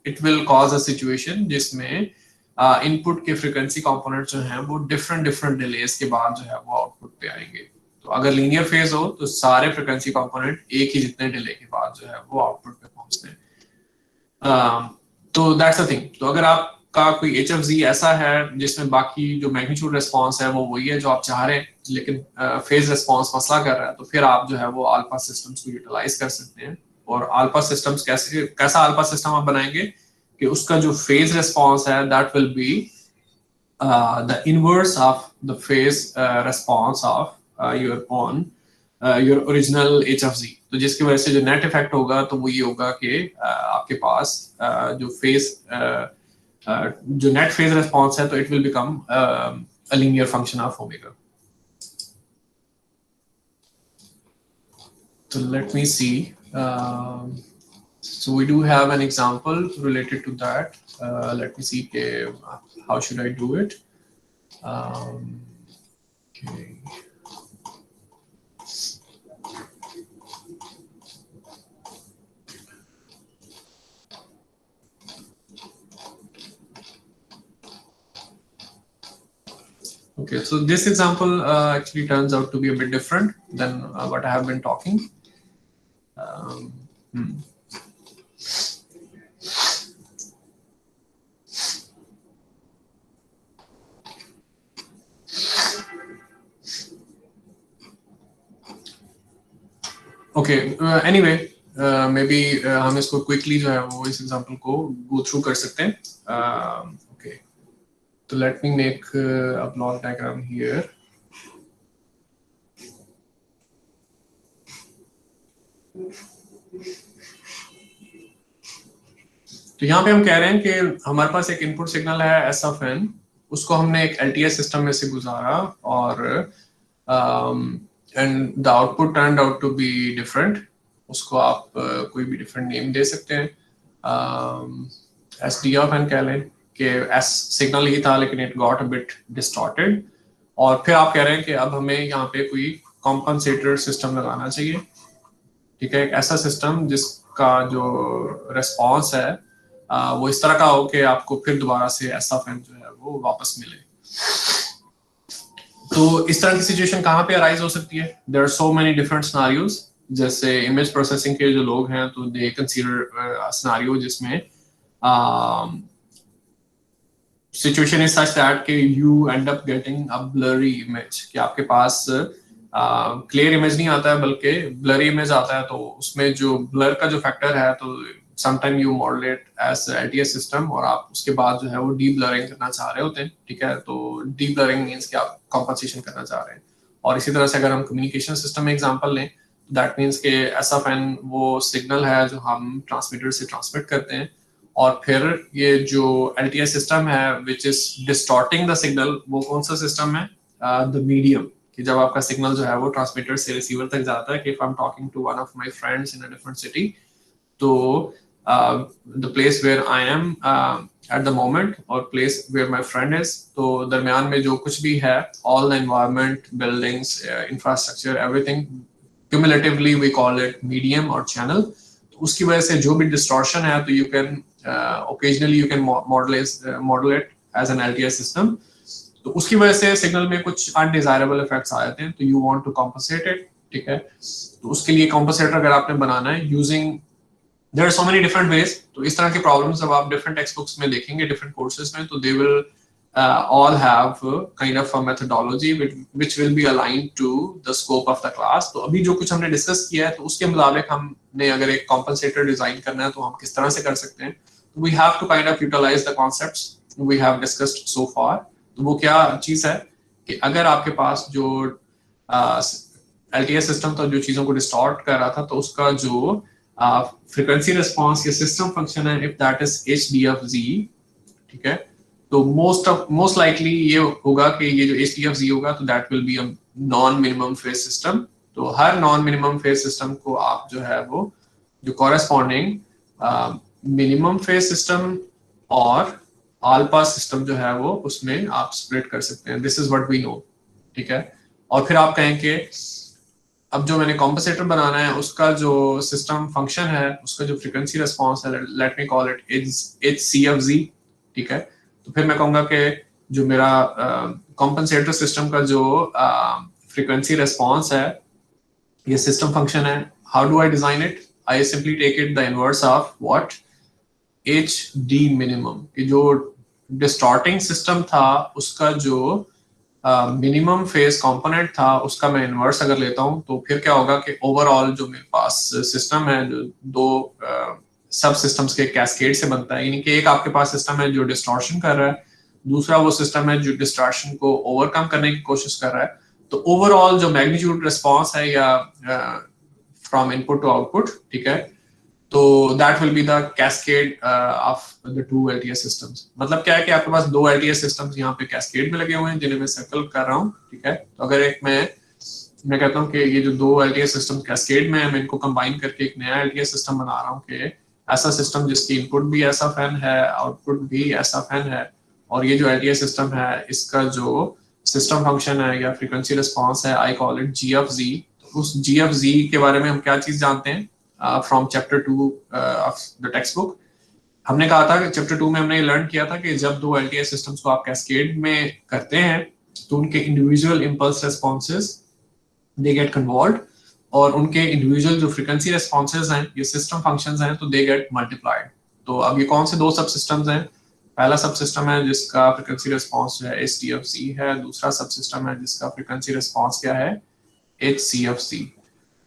it will cause a situation जिसमें इनपुट के फ्रीक्वेंसी कंपोनेंट जो हैं वो डिफरेंट डिलेस के बाद जो है वो आउटपुट पे आएंगे। तो अगर लीनियर फेज हो तो सारे फ्रीक्वेंसी कंपोनेंट एक ही जितने डिले के बाद जो है वो आउटपुट पे पहुंचते हैं। तो दैट्स द थिंग। तो अगर आपका कोई HFZ ऐसा है जिसमें बाकी जो मैग्नीट्यूड रिस्पॉन्स है वो वही है जो आप चाह रहे हैं, लेकिन फेज रिस्पॉन्स मसला कर रहा है, तो फिर आप जो है वो अल्फा सिस्टम्स को यूटिलाइज कर सकते हैं। और अल्फा सिस्टम्स कैसा अल्फा सिस्टम आप बनाएंगे कि उसका जो फेज रिस्पॉन्स है that will be the inverse of the phase response of your own your original HFZ। तो जिसकी वजह से जो नेट इफेक्ट होगा तो वो ये होगा कि आपके पास जो फेज जो नेट फेज रिस्पॉन्स है तो it will become a linear function of omega. So let me see. So we do have an example related to that. Let me see how should I do it. Okay. Okay, so this example actually turns out to be a bit different than what I have been talking. Okay, anyway, maybe हम इसको quickly जो है वो इस example को go through कर सकते हैं. Okay, so let me make a block diagram here. तो यहाँ पे हम कह रहे हैं कि हमारे पास एक इनपुट सिग्नल है SFN, उसको हमने एक LTS सिस्टम में से गुजारा और and the output turned out to be different. उसको आप कोई भी डिफरेंट नेम दे सकते हैं, SD कह लें कि S सिग्नल ही था लेकिन it got a bit distorted. और फिर आप कह रहे हैं कि अब हमें यहाँ पे कोई कॉम्पनसेटर सिस्टम लगाना चाहिए, ठीक है, एक ऐसा सिस्टम जिसका जो रेस्पॉन्स है वो इस तरह का हो कि आपको फिर दोबारा से SFN जो है वो वापस मिले। तो इस तरह की सिचुएशन कहाँ पे अराइज हो सकती है? There are so many different scenarios. जैसे इमेज प्रोसेसिंग के जो लोग हैं तो दे कंसीडर सिनेरियो जिसमें सिचुएशन इज सच दैट कि you end up getting a blurry image, कि आपके पास क्लियर इमेज नहीं आता है बल्कि ब्लरी इमेज आता है। तो उसमें जो ब्लर का जो फैक्टर है तो sometime you modulate as LTS system और आप उसके बाद जो है वो डी ब्लरिंग करना चाह रहे होते हैं, ठीक है। तो डी ब्लरिंग मीन्स कि आप कॉम्पनसेशन करना चाह रहे हैं। और इसी तरह से अगर हम कम्युनिकेशन सिस्टम में एग्जांपल लें तो दैट मीन्स कि SFN वो सिग्नल है जो हम ट्रांसमीटर से ट्रांसमिट करते हैं और फिर ये जो LTS सिस्टम है which is distorting the signal, वो कौन सा सिस्टम है? द मीडियम, कि जब आपका सिग्नल जो है वो ट्रांसमीटर से रिसीवर तक जाता है कि if I am talking to one of my friends in a different city, तो the place where I am at the moment or place where my friend is, तो दरमियान में जो कुछ भी है, all the environment, buildings, infrastructure, everything, cumulatively we call it medium or channel. तो उसकी वजह से जो भी distortion है तो you can occasionally you can modulate as an LTS system. तो उसकी वजह से सिग्नल में कुछ undesirable effects आ जाते हैं, तो you want to compensate it, ठीक है। तो उसके लिए compensator अगर आपने बनाना है using there are so many different ways, तो इस तरह की problems जब आप different textbooks में देखेंगे different courses में, तो they will all have kind of a methodology which will be aligned to the scope of the class. तो अभी जो कुछ हमने discuss किया है तो उसके मुताबिक हमने अगर एक compensator design करना है तो हम किस तरह से कर सकते हैं। तो we have to kind of utilize the concepts we have discussed so far. तो वो क्या चीज है कि अगर आपके पास जो LTS सिस्टम था जो चीजों को डिस्टॉर्ट कर रहा था, तो उसका जो फ्रीक्वेंसी रिस्पांस के सिस्टम फंक्शन है इफ दैट इज HDFZ, ठीक है, तो मोस्ट लाइकली ये होगा कि ये जो HDFZ होगा तो that will be a non minimum phase system. तो हर नॉन मिनिमम फेज सिस्टम को आप जो है वो जो कॉरेस्पॉन्डिंग मिनिमम फेज सिस्टम और ऑल पास सिस्टम जो है वो उसमें आप स्प्लिट कर सकते हैं। This is what we know, ठीक है। और फिर आप कहें कि अब जो मैंने कॉम्पनसेटर बनाना है उसका जो सिस्टम फंक्शन है, उसका जो फ्रीक्वेंसी रिस्पांस है, let me call it HCFZ, ठीक है। तो फिर मैं कहूंगा कि जो मेरा कॉम्पनसेटर सिस्टम का जो फ्रीक्वेंसी रिस्पांस है, ये सिस्टम फंक्शन है। How do I design it? I simply take it the inverse of what HD minimum, कि जो डिस्टॉर्टिंग सिस्टम था उसका जो मिनिमम फेज कंपोनेंट था उसका मैं इनवर्स अगर लेता हूं तो फिर क्या होगा कि ओवरऑल जो मेरे पास सिस्टम है जो दो सब सिस्टम्स के कैस्केड से बनता है, यानी कि एक आपके पास सिस्टम है जो डिस्टॉर्शन कर रहा है, दूसरा वो सिस्टम है जो डिस्टॉर्शन को ओवरकम करने की कोशिश कर रहा है। तो ओवरऑल जो मैग्नीट्यूड रिस्पांस है या फ्रॉम इनपुट टू आउटपुट, ठीक है, तो that will be the cascade of the two LTS systems. मतलब क्या है कि आपके पास दो LTS सिस्टम्स यहाँ पे कैस्केड में लगे हुए हैं जिन्हें मैं सर्कल कर रहा हूँ, ठीक है। तो अगर एक मैं कहता हूँ कि ये जो दो LTS सिस्टम कैस्केड में है, मैं इनको कंबाइन करके एक नया LTS सिस्टम बना रहा हूँ कि ऐसा सिस्टम जिसकी इनपुट भी ऐसा फैन है, आउटपुट भी ऐसा फैन है, और ये जो LTS सिस्टम है इसका जो सिस्टम फंक्शन है या फ्रीक्वेंसी रिस्पॉन्स है, आई कॉल इट GFZ। तो उस GFZ के बारे में हम क्या चीज जानते हैं from chapter 2 of the text book. हमने कहा था कि चैप्टर 2 में हमने लर्न किया था कि जब दो LTS सिस्टम्स को आप कैस्केड में करते हैं तो उनके individual impulse responses they get convolved, और उनके इंडिविजुअल जो फ्रीक्वेंसी रिस्पॉन्सेज हैं, ये सिस्टम फंक्शंस हैं, तो दे गेट मल्टीप्लाइड। तो अब ये कौन से दो सब सिस्टम्स हैं? पहला सब सिस्टम है जिसका फ्रीक्वेंसी रिस्पॉन्स जो है HDFZ है, दूसरा सब सिस्टम है जिसका फ्रीक्वेंसी रिस्पॉन्स क्या है, HCFZ।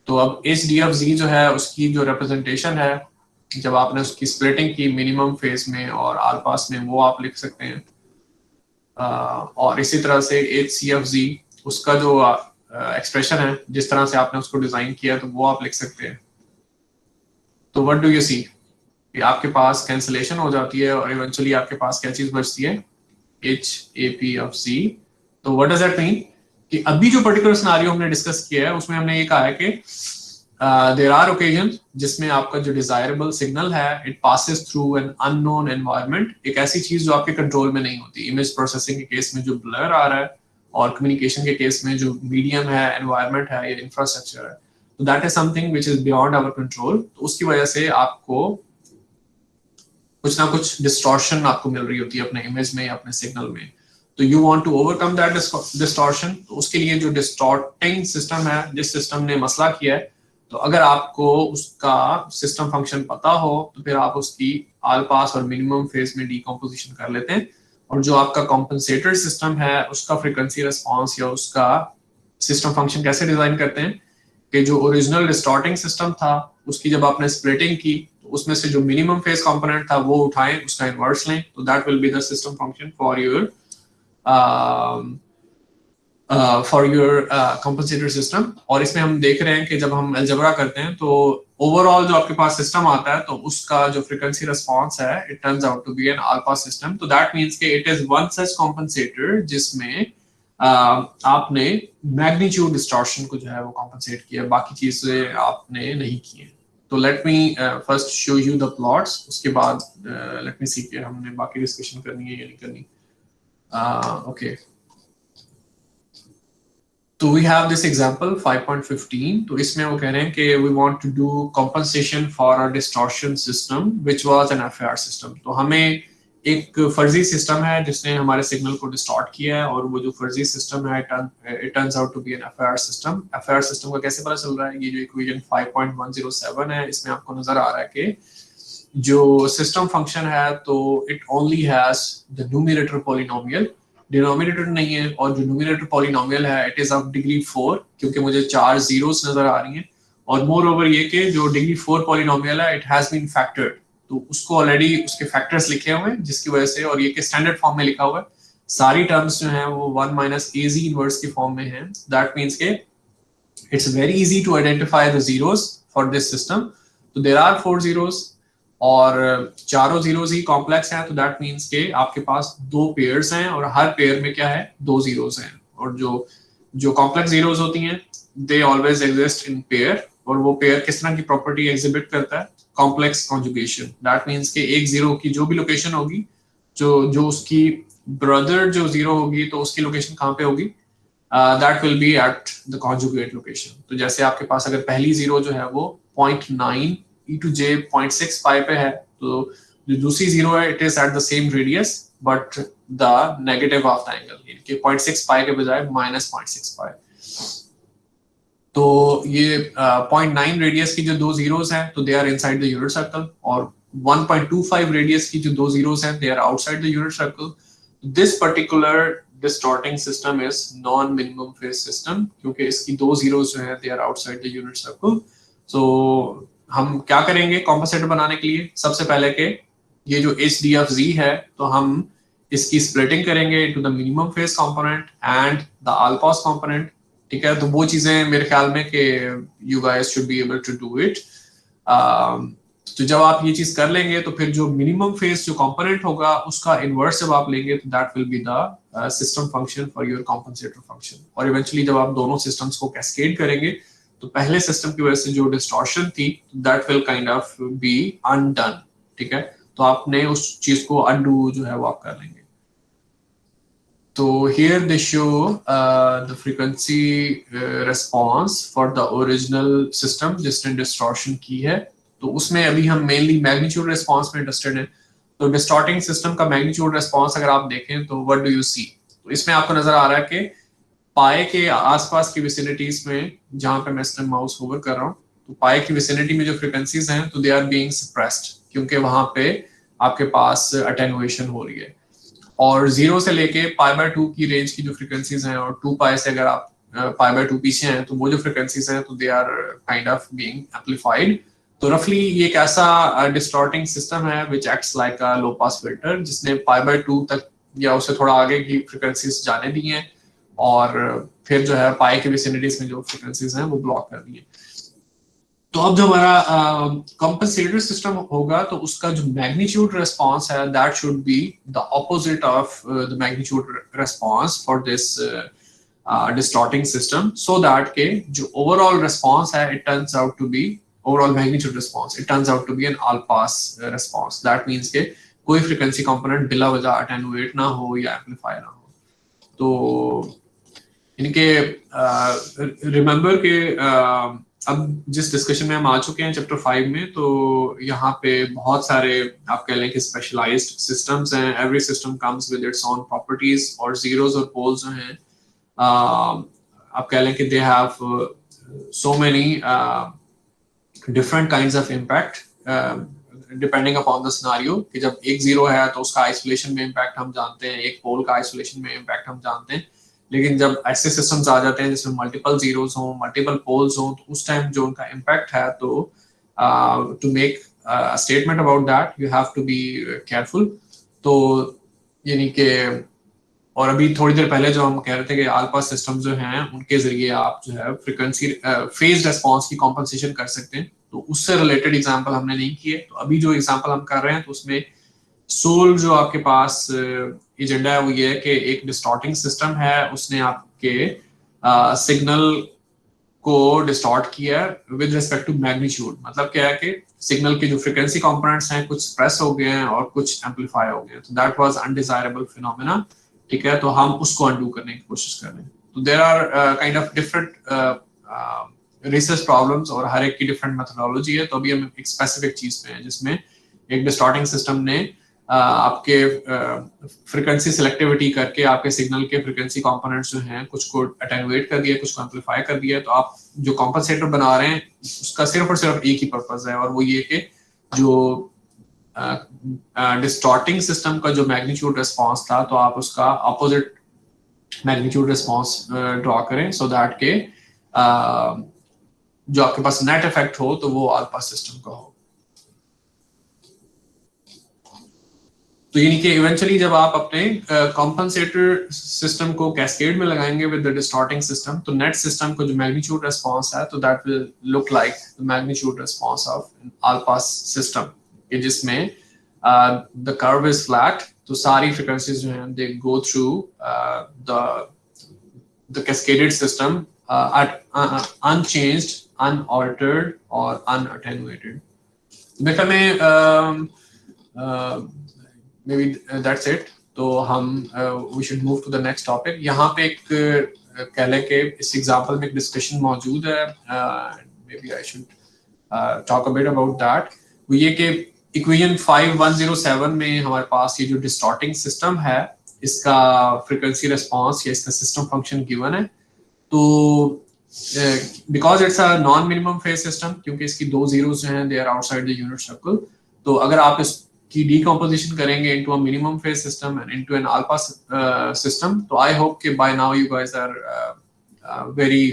तो अब HDFZ जो है उसकी जो रिप्रेजेंटेशन है जब आपने उसकी स्प्लिटिंग की मिनिमम फेज में और ऑल पास में, वो आप लिख सकते हैं। और इसी तरह से HCFZ उसका जो एक्सप्रेशन है जिस तरह से आपने उसको डिजाइन किया तो वो आप लिख सकते हैं। तो व्हाट डू यू सी कि आपके पास कैंसिलेशन हो जाती है और इवेंचुअली आपके पास क्या चीज बचती है, HAPFZ। तो व्हाट डज दैट मीन कि अभी जो पर्टिकुलर सिनेरियो हमने डिस्कस किया है उसमें हमने ये कहा है कि देयर आर ओकेजन जिसमें आपका जो डिजायरेबल सिग्नल है it passes through an unknown environment, एक ऐसी चीज जो आपके कंट्रोल में नहीं होती। इमेज प्रोसेसिंग के केस में जो ब्लर आ रहा है और कम्युनिकेशन के केस में जो मीडियम है, एनवायरनमेंट है या इंफ्रास्ट्रक्चर है, तो that is something which is beyond our control. तो उसकी वजह से आपको कुछ ना कुछ डिस्टॉर्शन आपको मिल रही होती है अपने इमेज में या अपने सिग्नल में। तो you want to overcome that distortion. तो उसके लिए जो डिस्टॉर्टिंग सिस्टम है, जिस सिस्टम ने मसला किया है, तो अगर आपको उसका सिस्टम फंक्शन पता हो तो फिर आप उसकी ऑल पास और मिनिमम फेज में डीकम्पोजिशन कर लेते हैं, और जो आपका कॉम्पनसेटर सिस्टम है उसका फ्रीक्वेंसी रिस्पांस या उसका सिस्टम फंक्शन कैसे डिजाइन करते हैं कि जो ओरिजिनल डिस्टॉर्टिंग सिस्टम था उसकी जब आपने स्प्लिटिंग की तो उसमें से जो मिनिमम फेज कंपोनेंट था वो उठाएं, उसका इनवर्स लें, तो that will be the system function for your compensator system. और इसमें हम देख रहे हैं कि जब हम अलजेब्रा करते हैं तो ओवरऑल जो आपके पास सिस्टम आता है तो उसका जो फ्रीक्वेंसी रिस्पांस है it turns out to be an all pass system. तो दैट मींस कि it is one such compensator जिसमें आपने मैग्नीट्यूड डिस्टॉर्शन को जो है वो कॉम्पनसेट किया, बाकी चीजें आपने नहीं की है। तो let me first show you the plots, उसके बाद लेट मी सी कि हमने बाकी डिस्कशन करनी है या नहीं करनी। ओके, तो वी हैव दिस एग्जांपल 5.15। तो इसमें वो कह रहे हैं कि we want to do compensation for a distortion system which was an FIR system. तो हमें एक फर्जी सिस्टम है जिसने हमारे सिग्नल को डिस्टॉर्ट किया है, और वो जो फर्जी सिस्टम है it turns out to be an FIR system. FIR system का कैसे पता चल रहा है? ये जो इक्वेशन 5.107 है इसमें आपको नजर आ रहा है कि जो सिस्टम फंक्शन है तो it only has the numerator polynomial, denominator नहीं है, और जो न्यूमरेटर पॉलिनोमियल है इट इज ऑफ डिग्री 4 क्योंकि मुझे 4 जीरोस नजर आ रही हैं, और मोर ओवर ये कि जो डिग्री 4 पॉलिनोमियल है इट हैज बीन फैक्टर्ड, तो उसको ऑलरेडी उसके फैक्टर्स लिखे हुए हैं जिसकी वजह से, और ये के स्टैंडर्ड फॉर्म में लिखा हुआ है, सारी टर्म्स जो हैं वो 1 माइनस AZ इनवर्स के फॉर्म में हैं। दैट मींस के it's very easy to identify the zeros for this system. तो देयर आर 4 जीरोस, और चारों जीरोस ही कॉम्प्लेक्स हैं, तो दैट मीन्स के आपके पास दो पेयर्स हैं और हर पेयर में क्या है, दो जीरोस हैं। और जो कॉम्प्लेक्स जीरोस होती हैं they always exist in pair, और वो पेयर किस तरह की प्रॉपर्टी एग्जिबिट करता है, कॉम्प्लेक्स कॉन्जुगेशन। दैट मीन्स के एक जीरो की जो भी लोकेशन होगी, जो उसकी ब्रदर जो जीरो होगी तो उसकी लोकेशन कहाँ पे होगी, that will B at the conjugate location. तो जैसे आपके पास अगर पहली जीरो जो है वो 0.9 e⁻j 0.65 पे है, तो जो दूसरी जीरो है it is at the same radius but the negative of the angle, यानी कि 0.65 के बजाय -0.65। तो ये 0.9 रेडियस की जो दो जीरोस हैं तो they are inside the unit circle, और 1.25 रेडियस की जो दो जीरोस हैं they are outside the unit circle. This particular distorting system is non minimum phase system, क्योंकि इसकी दो जीरोस जो हैं they are outside the unit circle. So हम क्या करेंगे कॉम्पेंसेटर बनाने के लिए, सबसे पहले के ये जो HDFZ है तो हम इसकी स्प्लिटिंग करेंगे into the minimum phase component and the all pass component. ठीक है, तो वो चीजें मेरे ख्याल में कि you guys should be able to do it. तो जब आप ये चीज कर लेंगे तो फिर जो मिनिमम फेज जो कंपोनेंट होगा उसका इनवर्स जब आप लेंगे तो that will be the system function for your compensator function. और इवेंचुअली जब आप दोनों सिस्टम्स को कैस्केड करेंगे तो पहले सिस्टम की वजह से जो डिस्टॉर्शन थी that will kind of B undone. ठीक है, तो आपने उस चीज को अनडू जो है वो आप कर लेंगे। तो here they show the frequency response for the original system जिसने डिस्टॉर्शन की है। तो उसमें अभी हम मेनली मैग्नीट्यूड रिस्पांस में इंटरेस्टेड हैं। तो डिस्टॉर्टिंग सिस्टम का मैग्नीट्यूड रिस्पांस अगर आप देखें तो व्हाट डू यू सी, तो इसमें आपको नजर आ रहा है कि पाए के आसपास की विसिनिटीज में, जहां पे मैं इस टाइम माउस होवर कर रहा हूँ, तो पाए की विसिनिटी में जो फ्रीक्वेंसीज हैं तो दे आर बीइंग सप्रेस्ड, क्योंकि वहां पे आपके पास अटेनुएशन हो रही है। और 0 से लेके π/2 की रेंज की जो फ्रीक्वेंसीज हैं, और 2π से अगर आप π/2 पीछे हैं तो वो जो फ्रीक्वेंसीज हैं तो they are kind of being amplified. तो रफली ये एक ऐसा डिस्टॉर्टिंग सिस्टम है which acts like a low pass filter, जिसने π/2 तक या उससे थोड़ा आगे की फ्रीक्वेंसीज जाने दी हैं, और फिर जो है पाई के विसिनिटीज में जो फ्रीक्वेंसीज हैं वो ब्लॉक कर दी है। तो अब जो हमारा कंपनसेटर सिस्टम होगा तो उसका जो मैग्नीट्यूड रिस्पांस है that should be the opposite of the magnitude response for this distorting system, so that के जो ओवरऑल रिस्पांस है it turns out to be overall magnitude response, it turns out to be an all pass response. That means के कोई frequency component बिला वजह attenuate ना हो या एम्पलीफाई ना हो। तो इनके रिमेंबर के अब जिस डिस्कशन में हम आ चुके हैं चैप्टर 5 में, तो यहाँ पे बहुत सारे आप कह लें कि स्पेशलाइज्ड सिस्टम्स हैं। Every system comes with its own properties, और जीरोस और पोल्स जो हैं आप कह लें कि they have so many different kinds of impact depending upon the scenario, कि जब एक जीरो है तो उसका आइसोलेशन में इम्पैक्ट हम जानते हैं, एक पोल का आइसोलेशन में इम्पैक्ट हम जानते हैं। लेकिन जब ऐसे सिस्टम्स आ जाते हैं जिसमें मल्टीपल जीरोस हों, मल्टीपल पोल्स हों, तो उस टाइम जो उनका इम्पैक्ट है, तो to make statement about that you have to be careful. तो यानी कि और अभी थोड़ी देर पहले जो हम कह रहे थे कि ऑल पास सिस्टम जो हैं उनके जरिए आप जो है फ्रीक्वेंसी फेज रिस्पांस की कॉम्पनसेशन कर सकते हैं। तो उससे रिलेटेड एग्जांपल हमने नहीं किए। तो अभी जो एग्जांपल हम कर रहे हैं तो उसमें सोल जो आपके पास एजेंडा है वो ये है कि एक डिस्टॉर्टिंग सिस्टम है, उसने आपके सिग्नल को डिस्टॉर्ट किया विद रिस्पेक्ट टू मैग्नीट्यूड। मतलब क्या है कि सिग्नल के जो फ्रीक्वेंसी कंपोनेंट्स हैं कुछ सप्रेस हो गए हैं और कुछ एम्पलीफाई हो गए हैं, तो दैट वाज अनडिजायरेबल फिनोमेना। ठीक है, तो हम उसको अनडू करने की कोशिश कर रहे हैं। तो there are kind of different research problems, और हर एक की डिफरेंट मेथोडोलॉजी है। तो अभी हम एक स्पेसिफिक चीज पे हैं जिसमें एक डिस्टॉर्टिंग सिस्टम ने आपके फ्रीक्वेंसी सिलेक्टिविटी करके आपके सिग्नल के फ्रीक्वेंसी कंपोनेंट्स जो हैं कुछ को अटेनुएट कर दिया, कुछ को एम्पलीफाई कर दिया। तो आप जो कॉम्पनसेटर बना रहे हैं उसका सिर्फ और सिर्फ एक ही पर्पस है, और वो ये कि जो डिस्टॉर्टिंग सिस्टम का जो मैग्नीट्यूड रिस्पांस था तो आप उसका अपोजिट मैग्नीट्यूड रिस्पांस ड्रॉ करें, सो दैट के जो आपके पास नेट इफेक्ट हो तो वो ऑल पास सिस्टम का हो। तो यानी कि इवेंचुअली जब आप अपने कॉम्पनसेटर सिस्टम को कैस्केड में लगाएंगे विद द डिस्टॉर्टिंग सिस्टम, तो नेट सिस्टम को जो मैग्नीट्यूड रिस्पांस है तो that will look like the magnitude response of all pass system. कि जिसमें the curve is flat, तो सारी frequencies जो हैं they go through the cascaded system at unchanged, unaltered or unattenuated. मेरे ख्याल में maybe that's it. तो हम we should move to the next topic. यहाँ पे एक कह लें कि इस एग्जाम्पल में एक डिस्कशन मौजूद है, maybe I should talk a bit about that. वो ये कि इक्वेशन 5107 में हमारे पास ये जो डिस्टॉर्टिंग सिस्टम है, इसका फ्रीक्वेंसी रिस्पांस या इसका सिस्टम फंक्शन गिवन है. तो because it's a non minimum phase system, क्योंकि इसकी दो जीरोस जो हैं they are outside the unit circle, तो अगर आप इसकी डीकंपोजिशन करेंगे into a minimum phase system and into an alpha system, तो आई होप कि by now you guys are very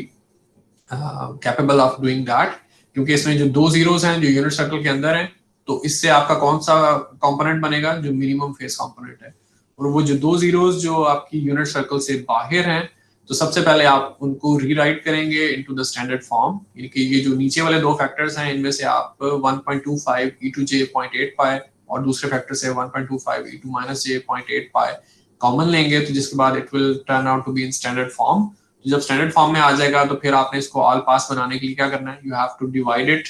capable of doing that, क्योंकि इसमें जो दो जीरोस हैं जो यूनिट सर्कल के अंदर हैं, तो इससे आपका कौन सा कंपोनेंट बनेगा, जो मिनिमम फेज कंपोनेंट है. और वो जो दो जीरोस जो आपकी यूनिट सर्कल से बाहर हैं, तो सबसे पहले आप उनको रीराइट करेंगे इनटू द स्टैंडर्ड फॉर्म, यानी कि ये जो नीचे वाले दो फैक्टर्स हैं इनमें से आप 1.25 e⁻ j0.8 पाई और दूसरे फैक्टर से 1.25 e⁻ j0.8 पाई कॉमन लेंगे, तो जिसके बाद it will turn out to be in standard form. तो जब स्टैंडर्ड फॉर्म में आ जाएगा तो फिर आपने इसको ऑल पास बनाने के लिए क्या करना है, you have to divide it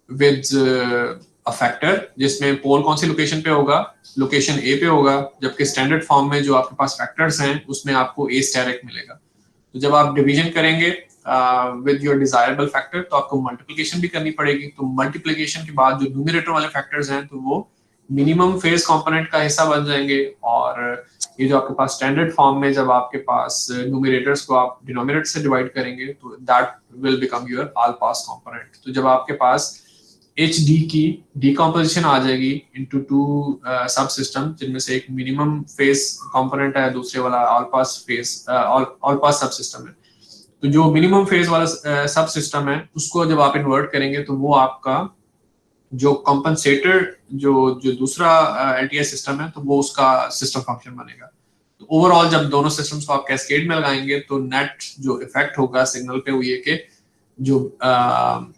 with a factor जिसमें पोल कौन सी लोकेशन पे होगा, लोकेशन ए पे होगा, जबकि स्टैंडर्ड फॉर्म में जो आपके पास फैक्टर्स हैं उसमें आपको ए स्टेरिक मिलेगा. तो जब आप डिवीजन करेंगे विद योर डिजायरेबल फैक्टर, तो आपको मल्टीप्लिकेशन भी करनी पड़ेगी. तो मल्टीप्लिकेशन के बाद जो न्यूमरेटर वाले फैक्टर्स हैं तो वो मिनिमम फेज कंपोनेंट का हिस्सा बन जाएंगे, और ये जो आपके पास स्टैंडर्ड फॉर्म में जब आपके पास न्यूमरेटर्स को आप डिनोमिनेटर से डिवाइड करेंगे तो that will become your all pass component. तो जब आपके पास HD की डीकंपोजिशन आ जाएगी इनटू टू सब सिस्टम, जिनमें से एक मिनिमम फेज कंपोनेंट है, दूसरे वाला ऑल पास सब सिस्टम है. तो जो मिनिमम फेज वाला सब सिस्टम है उसको जब आप इन्वर्ट करेंगे तो वो आपका जो कंपनसेटर जो दूसरा LTI सिस्टम है, तो वो उसका सिस्टम फंक्शन बनेगा. तो ओवरऑल जब दोनों सिस्टम्स को आप कैस्केड में लगाएंगे तो नेट जो इफेक्ट होगा सिग्नल पे वो ये कि जो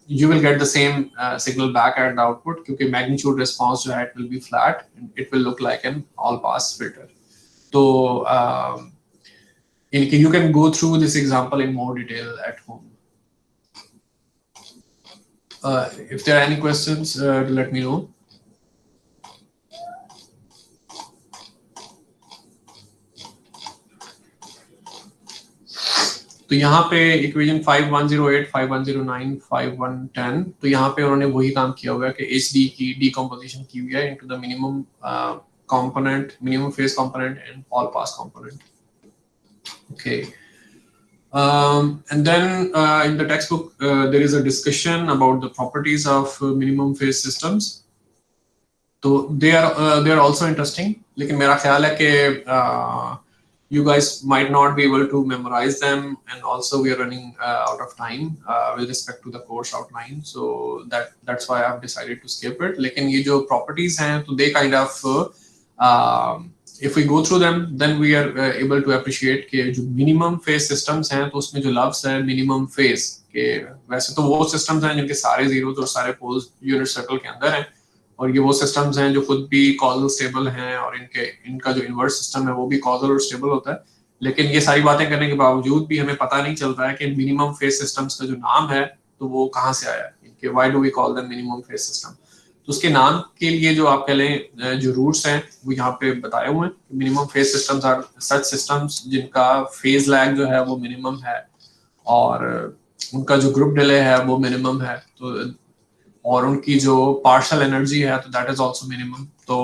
you will get the same signal back at the output, क्योंकि magnitude response जो है it will be flat and it will look like an all pass filter. तो you can go through this example in more detail at home. If there are any questions, let me know. तो यहाँ पे equation 5108, 5109, 5110, तो यहाँ पे उन्होंने वही काम किया हुआ है कि HD की डीकंपोजिशन की हुई है into the minimum component, minimum phase component and all pass component. Okay. And then in the textbook there is a discussion about the properties of minimum phase systems. तो they are also interesting, लेकिन मेरा ख्याल है कि you guys might not be able to memorize them, and also we are running out of time with respect to the course outline, so that's why I've decided to skip it. लेकिन ये जो properties हैं तो they kind of if we go through them then we are able to appreciate कि जो minimum phase systems हैं तो उसमें जो लफ्ज़ है minimum phase के, वैसे तो वो systems हैं जिनके सारे zeros और सारे poles unit circle के अंदर हैं, और ये वो सिस्टम्स हैं जो खुद भी कॉजल स्टेबल हैं, और इनका जो इन्वर्स सिस्टम है वो भी कॉजल और स्टेबल होता है. लेकिन ये सारी बातें करने के बावजूद भी हमें पता नहीं चल रहा है कि मिनिमम फेज सिस्टम्स का जो नाम है तो वो कहाँ से आया है, why do we call them minimum phase system. तो उसके नाम के लिए जो आप कह लें जो रूट्स हैं वो यहाँ पे बताए हुए हैं. Minimum phase systems are such systems जिनका फेज लैग जो है वो मिनिमम है, और उनका जो ग्रुप डिले है वो मिनिमम है, तो और उनकी जो पार्शियल एनर्जी है तो दैट इज आल्सो मिनिमम. तो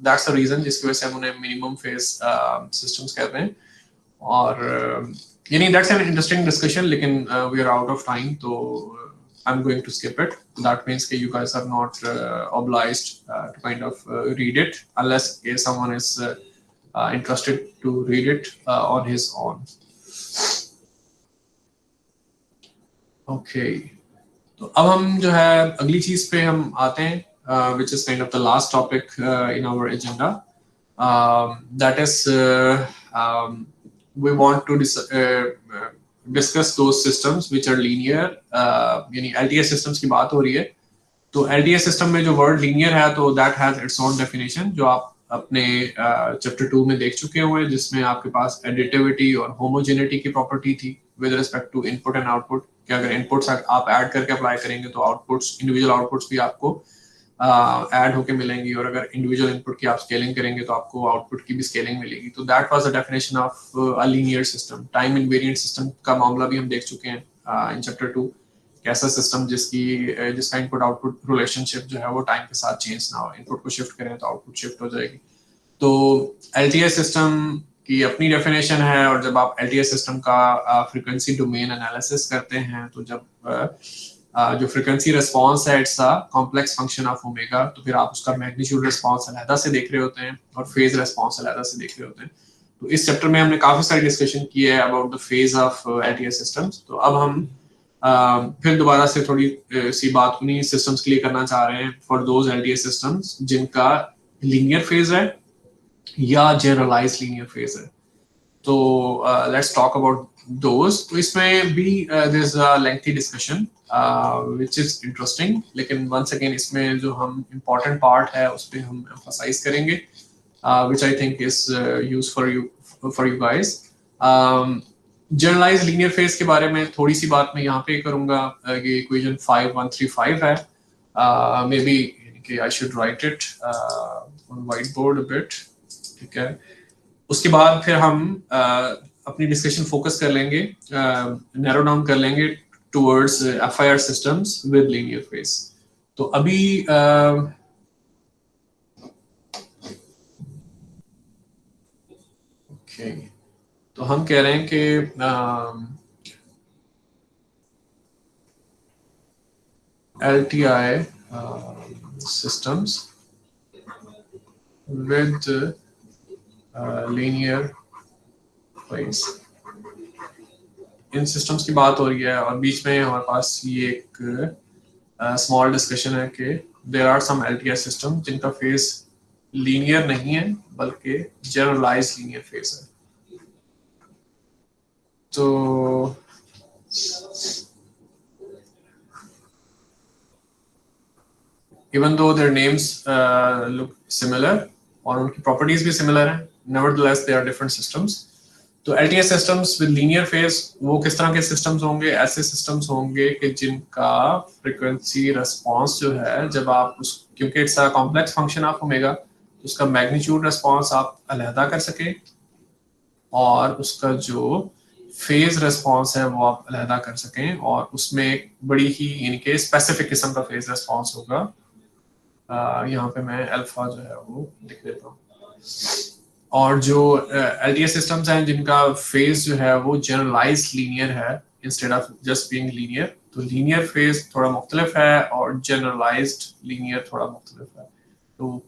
दैट्स द रीजन जिसकी वजह से हम उन्हें मिनिमम फेज सिस्टम्स कहते हैं. और यानी दैट्स एन इंटरेस्टिंग डिस्कशन, लेकिन we are out of time, तो I am going to skip it. That means कि you guys are not obliged to kind of read it unless someone is interested to read it on his own. Okay. तो अब हम जो है अगली चीज पे हम आते हैं, which is kind of the last topic in our agenda. That is we want to discuss those systems which are linear, यानी LTI systems की बात हो रही है. तो LTI सिस्टम में जो वर्ड लीनियर है तो that has its own definition, जो आप अपने चैप्टर 2 में देख चुके हुए हैं, जिसमें आपके पास एडिटिविटी और होमोजेनिटी की प्रॉपर्टी थी with respect to input and output, कि अगर इनपुट्स आप ऐड करके अप्लाई करेंगे तो आउटपुट्स, इंडिविजुअल आउटपुट्स भी आपको ऐड होके मिलेंगी, और अगर इंडिविजुअल इनपुट की आप स्केलिंग करेंगे तो आपको आउटपुट की भी स्केलिंग मिलेगी। तो that was the definition of a linear system. Time invariant system का मामला भी हम देख चुके हैं इन चैप्टर 2, कैसा सिस्टम जिसका इनपुट आउटपुट रिलेशनशिप जो है वो टाइम के साथ चेंज ना हो, इनपुट को शिफ्ट करें तो आउटपुट शिफ्ट हो जाएगी। तो LTI सिस्टम की अपनी डेफिनेशन है, और जब आप LTI सिस्टम का फ्रीक्वेंसी डोमेन एनालिसिस करते हैं तो जब जो फ्रीक्वेंसी रिस्पांस है it's a complex function of omega, तो फिर आप उसका मैग्नीट्यूड रिस्पांस अलग से देख रहे होते हैं और फेज रिस्पांस अलग से देख रहे होते हैं। तो इस चैप्टर में हमने काफी सारी डिस्कशन की है about the phase of LTI systems. तो अब हम फिर दोबारा से थोड़ी सी बात उन्हीं सिस्टम्स के लिए करना चाह रहे हैं, फॉर दोज LTI सिस्टम्स जिनका लीनियर फेज है या जनरलाइज लीनियर फेज है। तो लेट्स टॉक अबाउट दोज। तो इसमें भी there is a lengthy discussion which is interesting, लेकिन वंस अगेन इसमें जो हम इम्पोर्टेंट पार्ट है उस पर हम एम्फसाइज करेंगे, which I think is useful for you guys. Generalize linear phase के बारे में थोड़ी सी बात मैं यहाँ पे करूँगा। ये इक्वेशन 5135 है, maybe I should write it on whiteboard a bit, ठीक है। उसके बाद फिर हम अपनी डिस्कशन फोकस कर लेंगे, नैरो डाउन कर लेंगे towards FIR systems with linear phase. तो अभी तो हम कह रहे हैं कि LTI systems with linear phase, in systems की बात हो रही है, और बीच में हमारे पास ये एक स्मॉल डिस्कशन है कि there are some LTI system जिनका फेज लीनियर नहीं है बल्कि जनरलाइज लीनियर फेज है। तो even though their names look similar और उनकी properties भी similar हैं, nevertheless they are different systems. तो LTI systems with linear phase वो किस तरह के systems होंगे? ऐसे systems होंगे कि जिनका frequency response जो है, जब आप उस, क्योंकि it's a complex function of omega, तो उसका magnitude response आप अलहदा कर सकें और उसका जो फेज रिस्पांस है वो आप अलहदा कर सकें, और उसमें एक बड़ी ही इनके स्पेसिफिक किस्म का फेज रिस्पांस होगा। यहाँ पे मैं अल्फा जो है वो लिख देता हूँ। और जो LTI सिस्टम्स हैं जिनका फेज जो है वो जनरलाइज लीनियर है instead of just being linear, तो लीनियर फेज थोड़ा मुख्तलिफ है और जनरलाइज्ड लीनियर थोड़ा मुख्तलिफ है। तो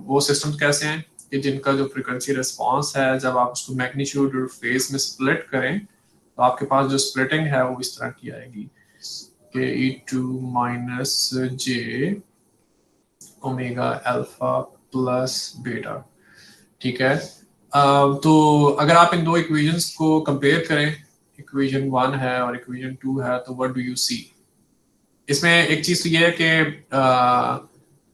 वो सिस्टम्स कैसे हैं कि जिनका जो फ्रीक्वेंसी रिस्पांस है जब आप उसको मैग्नीट्यूड और फेज में स्प्लिट करें तो आपके पास जो स्प्लिटिंग है वो इस तरह की आएगी कि e2 minus j omega alpha plus beta, ठीक है। तो अगर आप इन दो इक्वेशंस को कंपेयर करें, इक्वेशन 1 है और इक्वेशन 2 है, तो व्हाट डू यू सी? इसमें एक चीज तो ये है कि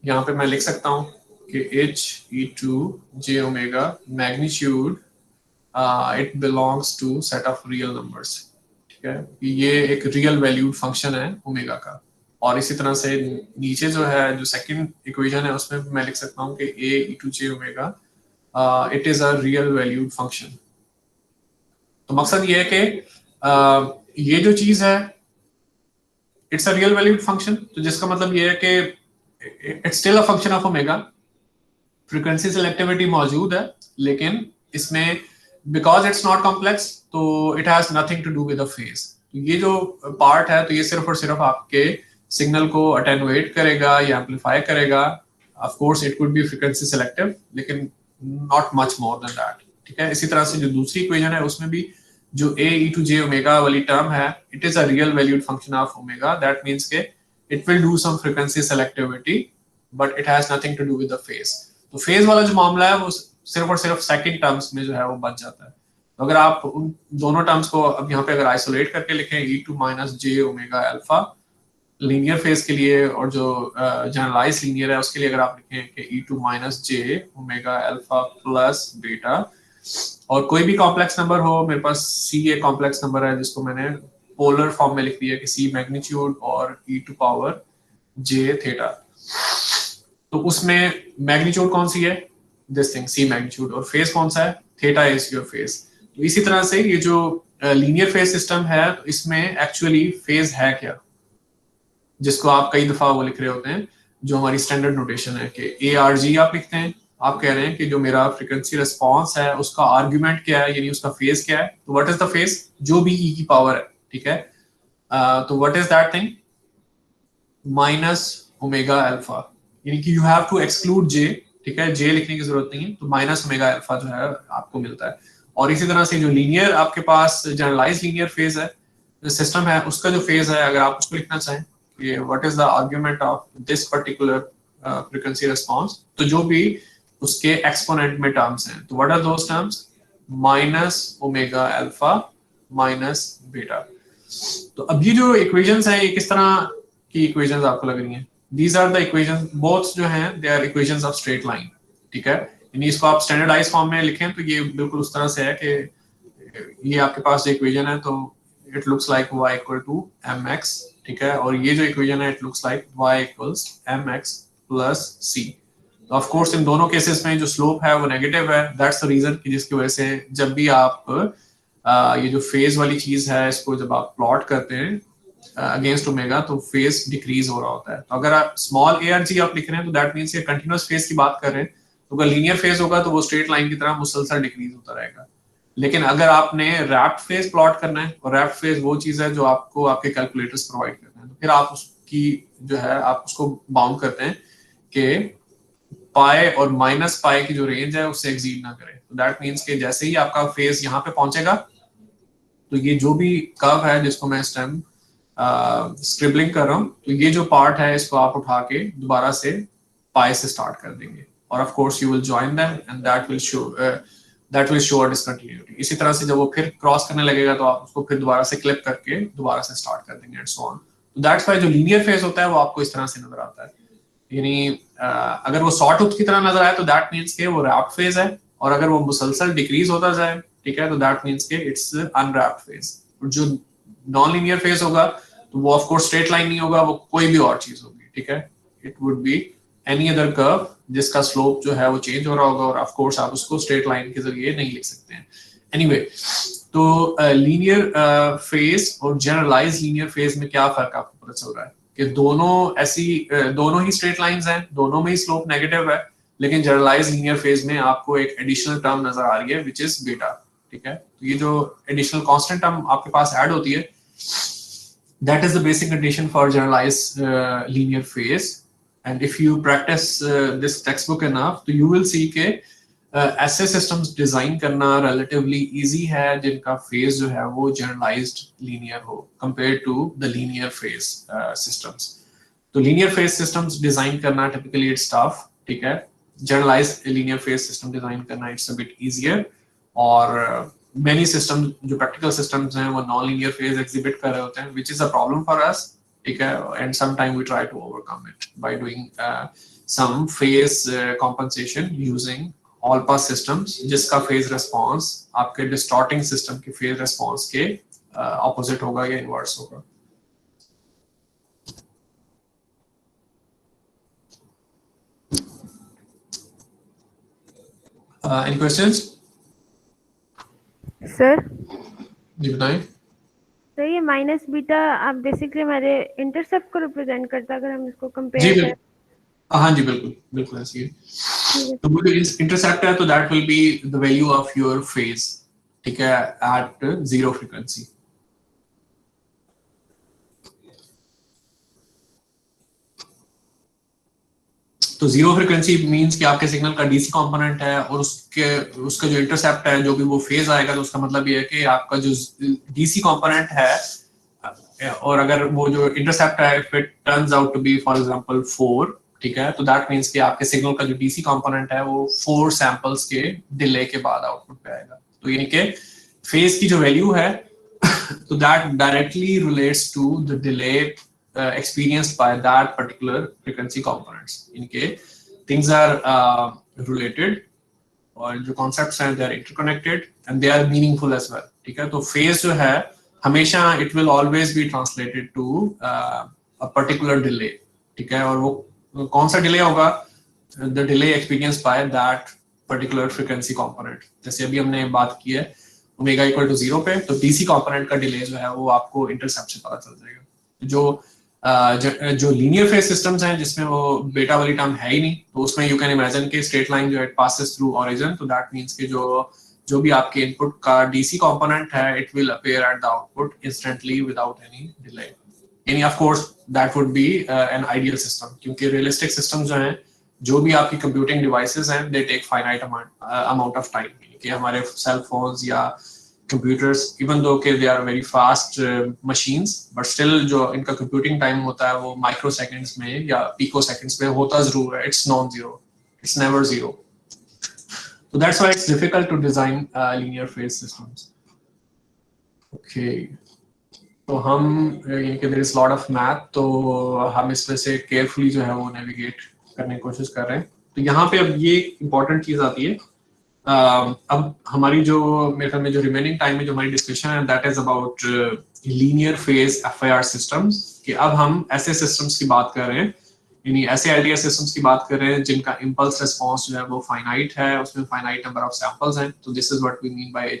यहाँ पे मैं लिख सकता हूँ कि h e2 j omega magnitude it belongs to set of real numbers, ठीक है। ये एक रियल वैल्यूड फंक्शन है ओमेगा का। और इसी तरह से नीचे जो है जो सेकंड इक्वेशन है उसमें मैं लिख सकता हूँ कि a e2 j omega it is a real valued function. तो मकसद ये है कि ये जो चीज है it's a real valued function, तो जिसका मतलब ये है कि it's still a function of omega. Frequency selectivity मौजूद है लेकिन इसमें बिकॉज इट्स नॉट कॉम्प्लेक्स तो it has nothing to do with the phase. तो ये जो पार्ट है तो ये सिर्फ और सिर्फ आपके सिग्नल को अटेनुएट करेगा या एम्पलीफाई करेगा। Of course it could be frequency selective लेकिन not much more than that, ठीक है। इसी तरह से जो दूसरी इक्वेशन है उसमें भी जो a e2 j ओमेगा वाली टर्म है it is a real valued function of omega, that means के it will do some frequency selectivity but it has nothing to do with the phase. तो phase वाला जो मामला है वो सिर्फ और सिर्फ सेकंड टर्म्स में जो है वो बच जाता है। तो अगर आप उन दोनों टर्म्स को अब यहाँ पे अगर आइसोलेट करके लिखें e2 minus j omega alpha linear phase के लिए और जो जनरलाइज लीनियर है उसके लिए अगर आप लिखें कि e2 माइनस जे ओमेगा अल्फा प्लस बीटा, और कोई भी कॉम्प्लेक्स नंबर हो, मेरे पास c एक कॉम्प्लेक्स नंबर है जिसको मैंने पोलर फॉर्म में लिख दिया कि c मैग्नीट्यूड और e2 पावर j थीटा, तो उसमें मैग्नीट्यूड कौन सी है, दिस थिंग c मैग्नीट्यूड, और फेज कौन सा है, थीटा इज योर फेज। तो इसी तरह से ये जो लीनियर फेज सिस्टम है, तो इसमें एक्चुअली फेज है क्या, जिसको आप कई दफा वो लिख रहे होते हैं, जो हमारी स्टैंडर्ड नोटेशन है कि ARG आप लिखते हैं, आप कह रहे हैं कि जो मेरा फ्रीक्वेंसी रिस्पांस है उसका आर्गुमेंट क्या है, यानी उसका फेज क्या है, तो व्हाट इज द फेज, जो भी e की पावर है, ठीक है, तो what is that thing, minus omega alpha, यानी कि you have to exclude j, ठीक है, j लिखने की जरूरत नहीं है, तो माइनस ओमेगा अल्फा जो है आपको मिलता है। और इसी तरह से जो लीनियर आपके पास जनरलाइज लीनियर फेज है, सिस्टम है, उसका जो फेज है अगर आप उसको लिखना चाहें, ये what is the argument of this particular frequency response, तो जो भी उसके एक्सपोनेंट में टर्म्स हैं, तो what are those terms, minus omega alpha minus beta. तो अब ये जो इक्वेशंस हैं, ये किस तरह की इक्वेशंस आपको लग रही हैं, these are the equations, both जो हैं they are equations of straight line, ठीक है, यानी इसको आप स्टैंडर्डाइज फॉर्म में लिखें तो ये बिल्कुल उस तरह से है कि ये आपके पास जो इक्वेशन है तो it looks like y equal to mx, ठीक है, और ये जो इक्वेशन है it looks like y equals mx plus c। तो ऑफ कोर्स इन दोनों केसेस में जो स्लोप है वो नेगेटिव है, दैट्स द रीजन कि जिसकी वजह से जब भी आप ये जो फेज वाली चीज है इसको जब आप प्लॉट करते हैं अगेंस्ट ओमेगा, तो फेज डिक्रीज हो रहा होता है। तो अगर आप स्मॉल ARG आप लिख रहे हैं तो दैट मींस ये कंटीन्यूअस फेज की बात कर रहे हैं, तो अगर लीनियर फेज होगा तो वो स्ट्रेट लाइन की तरह मुसलसल डिक्रीज होता रहेगा। लेकिन अगर आपने रैप्ड फेज प्लॉट करना है, और रैप्ड फेज वो चीज है जो आपको आपके कैलकुलेटर्स प्रोवाइड करते हैं, तो फिर आप उसकी जो है आप उसको बाउंड करते हैं कि पाई और माइनस पाई की जो रेंज है उससे एक्सीड ना करे। तो दैट मींस कि जैसे ही आपका फेज यहाँ पे पहुंचेगा, तो ये जो भी कर्व है जिसको मैं इस टाइम स्क्रिबलिंग कर रहा हूँ, तो ये जो पार्ट है इसको आप उठा के दोबारा से पाई से स्टार्ट कर देंगे, और of course you will join them and that will show a discontinuity. इसी तरह से जब वो फिर क्रॉस करने लगेगा तो आप उसको फिर दोबारा से क्लिप करके दोबारा से स्टार्ट कर देंगे एंड सो ऑन। तो दैट्स व्हाई जो लीनियर फेज होता है वो आपको इस तरह से नजर आता है, यानी अगर वो सॉ टूथ की तरह नजर आए तो दैट मींस के वो रैप्ड फेज है, और अगर वो मुसलसल डिक्रीज होता जाए, ठीक है, तो दैट मींस के इट्स अनरैप्ड फेज। और जो नॉन लीनियर फेज होगा तो वो ऑफ कोर्स स्ट्रेट लाइन नहीं होगा, वो कोई भी और चीज होगी, ठीक है, it would be any other curve जिसका स्लोप जो है वो चेंज हो रहा होगा, और ऑफ कोर्स आप उसको स्ट्रेट लाइन के जरिए नहीं लिख सकते हैं। एनीवे, तो लीनियर फेज और जनरलाइज लीनियर फेज में क्या फर्क आपको पता चल रहा है कि दोनों ही स्ट्रेट लाइंस हैं, दोनों में ही स्लोप नेगेटिव है, लेकिन जनरलाइज लीनियर फेज में आपको एक एडिशनल टर्म नजर आ रही है विच इज बीटा, ठीक है। तो ये जो एडिशनल कांस्टेंट टर्म आपके पास ऐड होती है, that is the basic condition for generalized linear phase, and if you practice this textbook enough तो you will see के ऐसे systems डिजाइन करना relatively easy है जिनका phase जो है वो generalized linear हो compared to the linear phase systems। तो linear phase systems डिजाइन करना typically it's tough, ठीक है, generalized linear phase system design करना it's a bit easier, और many systems जो practical systems हैं वो non-linear phase exhibit कर रहे होते हैं, which is a problem for us, ठीक है, and sometime we try to overcome it by doing some phase compensation using all pass systems जिसका phase response आपके distorting system के phase response के opposite होगा या inverse होगा। Any questions? सर जी बताएं। तो ये माइनस बीटा आप बेसिकली हमारे इंटरसेप्ट को रिप्रेजेंट करता है, अगर हम इसको जी कंपेयर करें। हाँ जी, बिल्कुल बिल्कुल ऐसे ही है। तो वो जो इंटरसेप्ट है तो that will be the value of your phase, ठीक है, एट जीरो फ्रीक्वेंसी। तो जीरो फ्रीक्वेंसी मींस कि आपके सिग्नल का डीसी कंपोनेंट है, और उसका जो इंटरसेप्ट है जो भी वो फेज आएगा, तो उसका मतलब ये है कि आपका जो डीसी कंपोनेंट है, और अगर वो जो इंटरसेप्ट है if it turns out to be for example 4, ठीक है, तो दैट मींस कि आपके सिग्नल का जो डीसी कंपोनेंट है वो 4 सैंपल्स के डिले के बाद आउटपुट पे आएगा। तो यानी कि फेज की जो वैल्यू है तो that directly relates to the delay experienced by that particular frequency components. इनके things are related और जो concepts हैं they are interconnected and they are meaningful as well. ठीक है, तो phase जो है हमेशा it will always be translated to a particular delay. ठीक है, और वो कौन सा delay होगा? The delay experienced by that particular frequency component. जैसे अभी हमने बात की है ओमेगा इक्वल टू 0 पे, तो डीसी कंपोनेंट का डिले जो है वो आपको इंटरसेप्ट से पता चल जाएगा। जो लीनियर फेज सिस्टम्स हैं जिसमें वो बेटा वाली टर्म है ही नहीं, तो उसमें यू कैन इमेजिन कि स्ट्रेट लाइन जो है पासेस थ्रू ओरिजिन, तो दैट मींस कि जो भी आपके इनपुट का डीसी कंपोनेंट है it will appear at the output instantly without any delay. यानी of course that would be an ideal system, क्योंकि रियलिस्टिक सिस्टम्स जो हैं, जो भी आपकी कंप्यूटिंग डिवाइसेस हैं, they take finite amount of time. कि हमारे सेल फोन्स या कंप्यूटर्स, इवन दो के they are very fast machines, but still जो इनका कंप्यूटिंग टाइम होता है वो माइक्रो सेकंड्स में या पिको सेकंड्स में होता जरूर है, it's non zero, it's never zero. So that's why it's difficult to design linear phase systems. Okay, तो हम यानी कि there is lot of math, तो हम इसमें से carefully जो है वो navigate करने की कोशिश कर रहे हैं। तो यहाँ पे अब ये important चीज आती है, अब हमारी जो मेरे ख्याल में जो रिमेनिंग टाइम में जो हमारी डिस्कशन है that is about linear phase FIR systems, कि अब हम ऐसे सिस्टम्स की बात कर रहे हैं, यानी ऐसे एलटीआर सिस्टम्स की बात कर रहे हैं जिनका इम्पल्स रिस्पांस जो है वो फाइनाइट है, उसमें फाइनाइट नंबर ऑफ सैंपल्स हैं। तो this is what we mean by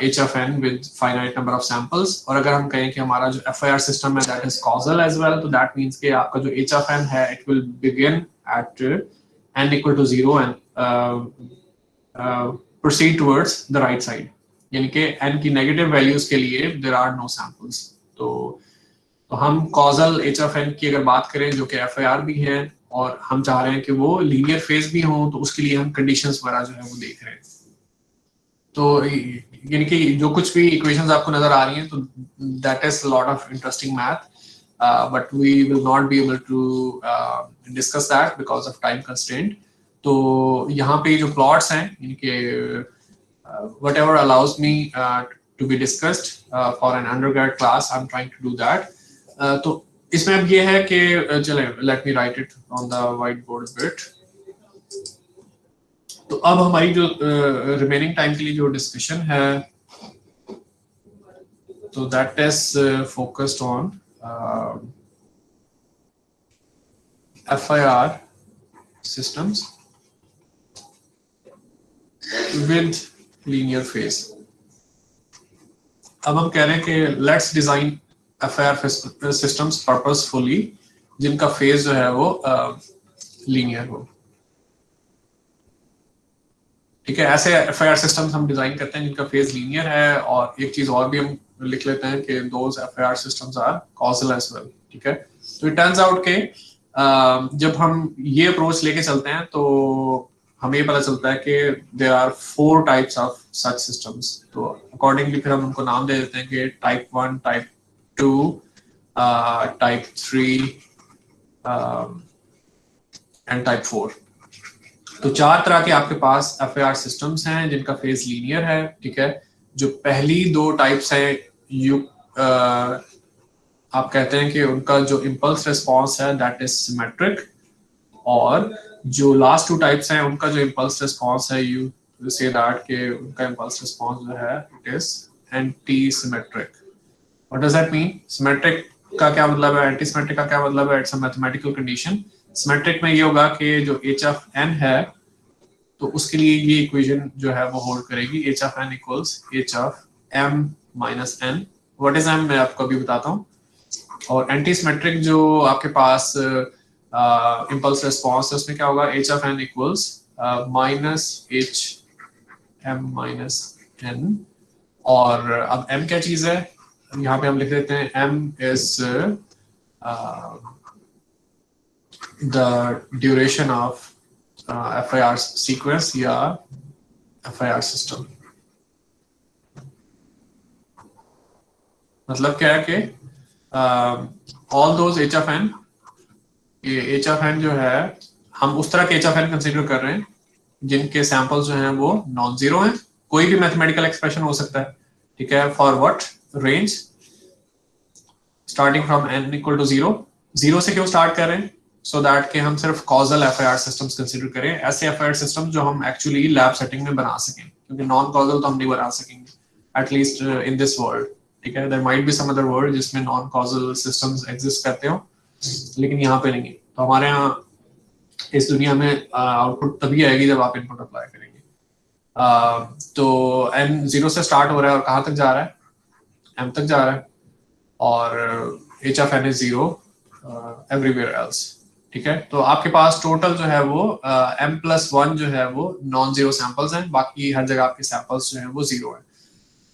HFN with finite number of samples. और अगर हम कहें कि हमारा जो एफआईआर सिस्टम है that is causal as well, तो दैट मींस कि आपका जो HFN है it will begin at n equal to 0 and proceed towards the right side, यानी कि n की नेगेटिव वैल्यूज के लिए there are no samples। तो हम कॉजल HFN की अगर बात करें जो कि FIR भी है, और हम चाह रहे हैं कि वो लीनियर फेज भी हो, तो उसके लिए हम कंडीशंस वगैरह जो है वो देख रहे हैं। तो यानी कि जो कुछ भी इक्वेशंस आपको नजर आ रही हैं, तो that is lot of interesting math, but we will not be able to discuss that because of time constraint. तो यहाँ पे जो plots हैं इनके whatever allows me to be discussed for an undergrad class, I'm trying to do that. तो इसमें अब ये है कि चले let me write it on the whiteboard a bit. तो अब हमारी जो remaining time के लिए जो discussion है, तो that is focused on FIR systems with linear phase. अब हम कह रहे हैं कि let's design FIR systems purposefully जिनका phase जो है वो linear हो। ठीक है, ऐसे FIR systems हम डिजाइन करते हैं जिनका phase linear है, और एक चीज और भी हम लिख लेते हैं कि those FIR systems are causal as well। ठीक है, तो it turns out कि जब हम ये अप्रोच लेके चलते हैं तो हमें ये पता चलता है कि there are 4 types of such systems। तो accordingly फिर हम उनको नाम दे देते हैं कि type 1, type 2, type 3 and type 4। तो 4 तरह के आपके पास FIR systems हैं जिनका फेज लीनियर है। ठीक है, जो पहली 2 टाइप्स हैं आप कहते हैं कि उनका जो इम्पल्स रिस्पांस है दैट इज सिमेट्रिक, और जो लास्ट 2 टाइप्स हैं उनका जो इम्पल्स रिस्पांस है यू से दैट कि उनका इम्पल्स रिस्पांस जो है it is anti symmetric. What does that mean? Symmetric का क्या मतलब है, एंटी सिमेट्रिक का क्या मतलब है? It's a mathematical condition. Symmetric में ये होगा कि जो HFN है तो उसके लिए ये इक्वेशन जो है वो होल्ड करेगी, HFN equals HFM minus n। What is m मैं आपको अभी बताता हूँ। और एंटी सिमेट्रिक जो आपके पास इम्पल्स रिस्पांस है उसमें क्या होगा, HFN equals minus HM minus n। और अब m क्या चीज है, यहाँ पे हम लिख देते हैं m is the duration of FIR sequence या FIR सिस्टम। मतलब क्या है कि ऑल दोज HFN, ये HFN जो है हम उस तरह के HFN कंसीडर कर रहे हैं जिनके सैंपल्स जो हैं वो नॉन जीरो हैं। कोई भी मैथमेटिकल एक्सप्रेशन हो सकता है। ठीक है, for what range, starting from n equal to 0 से क्यों स्टार्ट कर रहे हैं? सो दैट के हम सिर्फ कॉजल एफआईआर सिस्टम्स कंसीडर करें, ऐसे एफआईआर सिस्टम जो हम एक्चुअली लैब सेटिंग में बना सकें, क्योंकि नॉन कॉजल तो हम नहीं बना सकेंगे एटलीस्ट इन दिस वर्ल्ड, ठीक है। There might be some other world जिसमें नॉन कॉजल सिस्टम्स एग्जिस्ट करते हो, लेकिन यहाँ पे नहीं। तो हमारे यहाँ इस दुनिया में आउटपुट तभी आएगी जब आप इनपुट अप्लाई करेंगे। तो n 0 से स्टार्ट हो रहा है और कहाँ तक जा रहा है? m तक जा रहा है, और h of n is 0 everywhere else, ठीक है। तो आपके पास टोटल जो है वो m+1 जो है वो नॉन जीरो सैंपल्स हैं, बाकी हर जगह आपके सैंपल्स जो है वो 0 है।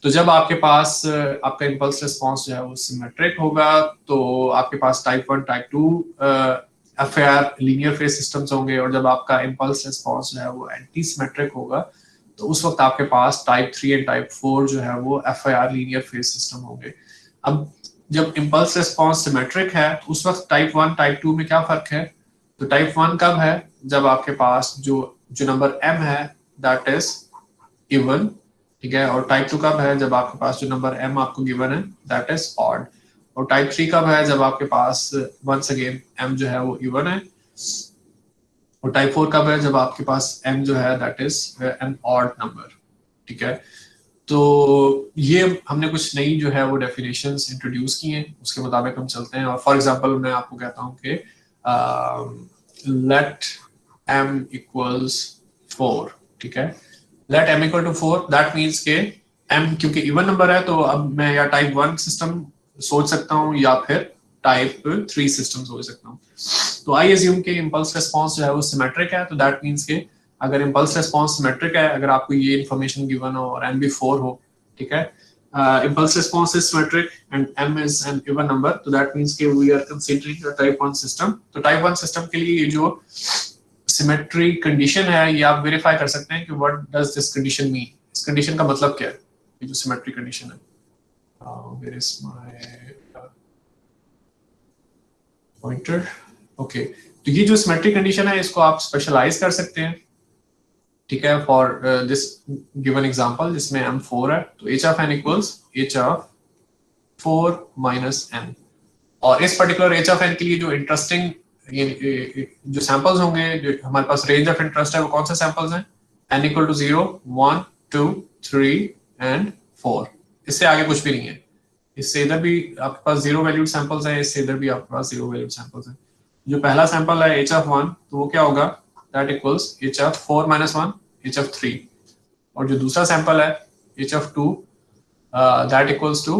तो जब आपके पास आपका इम्पल्स रिस्पॉन्स जो है वो सिमेट्रिक होगा, तो आपके पास type 1 type 2 FIR linear phase systems होंगे, और जब आपका इम्पल्स रिस्पॉन्स जो है वो एंटी सिमेट्रिक होगा, तो उस वक्त आपके पास टाइप 3 एंड टाइप 4 जो है वो एफआईआर लीनियर फेज सिस्टम होंगे। अब जब इम्पल्स रिस्पॉन्स सिमेट्रिक है, तो उस वक्त टाइप 1 टाइप 2 में क्या फर्क है? तो टाइप 1 कब है? जब आपके पास जो नंबर m है दैट इज इवन, ठीक है। और टाइप 2 कब है? जब आपके पास जो नंबर m आपको गिवन है दैट इज ऑड। और टाइप 3 कब है? जब आपके पास वंस अगेन m जो है वो इवन है। और टाइप 4 कब है? जब आपके पास m जो है that is an odd number, ठीक है। तो ये हमने कुछ नई जो है वो डेफिनेशंस इंट्रोड्यूस की हैं, उसके मुताबिक हम चलते हैं। और फॉर एग्जांपल मैं आपको कहता हूँ कि लेट m इक्वल्स 4, ठीक है। Let m equal to 4 that means के m क्योंकि इवन नंबर है, तो अब मैं या टाइप 1 सिस्टम सोच सकता हूँ या फिर टाइप 3 सिस्टम सोच सकता हूँ। तो आई एज्यूम के इम्पल्स रिस्पॉन्स जो है वो सिमेट्रिक है, तो दैट मीन्स के अगर इम्पल्स रिस्पॉन्स सिमेट्रिक है, अगर आपको ये इन्फॉर्मेशन गिवन हो और m भी 4 हो, ठीक है, impulse response is symmetric and m is an even number, तो दैट मीन्स के we are considering a type 1 system. तो टाइप 1 सिस्टम के लिए ये जो सिमेट्री कंडीशन है, ये आप वेरीफाई कर सकते हैं कि what does this condition mean. इस कंडीशन का मतलब क्या है? ये जो सिमेट्री कंडीशन है, where is my pointer, okay. तो ये जो सिमेट्री कंडीशन है, इसको आप स्पेशलाइज कर सकते हैं, ठीक है, फॉर दिस गिवन एग्जांपल जिसमें m 4 है, तो h of n equals h of 4 minus n। और इस पर्टिकुलर h of n के लिए जो इंटरेस्टिंग जो सैंपल्स होंगे, जो हमारे पास रेंज ऑफ इंटरेस्ट है, वो कौन से सैंपल्स हैं? n equal to 0, 1, 2, 3 and 4। इससे आगे कुछ भी नहीं है। इससे इधर भी आपके पास 0 वैल्यूड सैंपल्स हैं, इससे इधर भी आपके पास 0 वैल्यूड सैंपल्स हैं। जो पहला सैंपल है h of 1, तो वो क्या होगा? That equals h of 4 minus 1, h of 3। और जो दूसरा सैंपल है h of 2, that equals to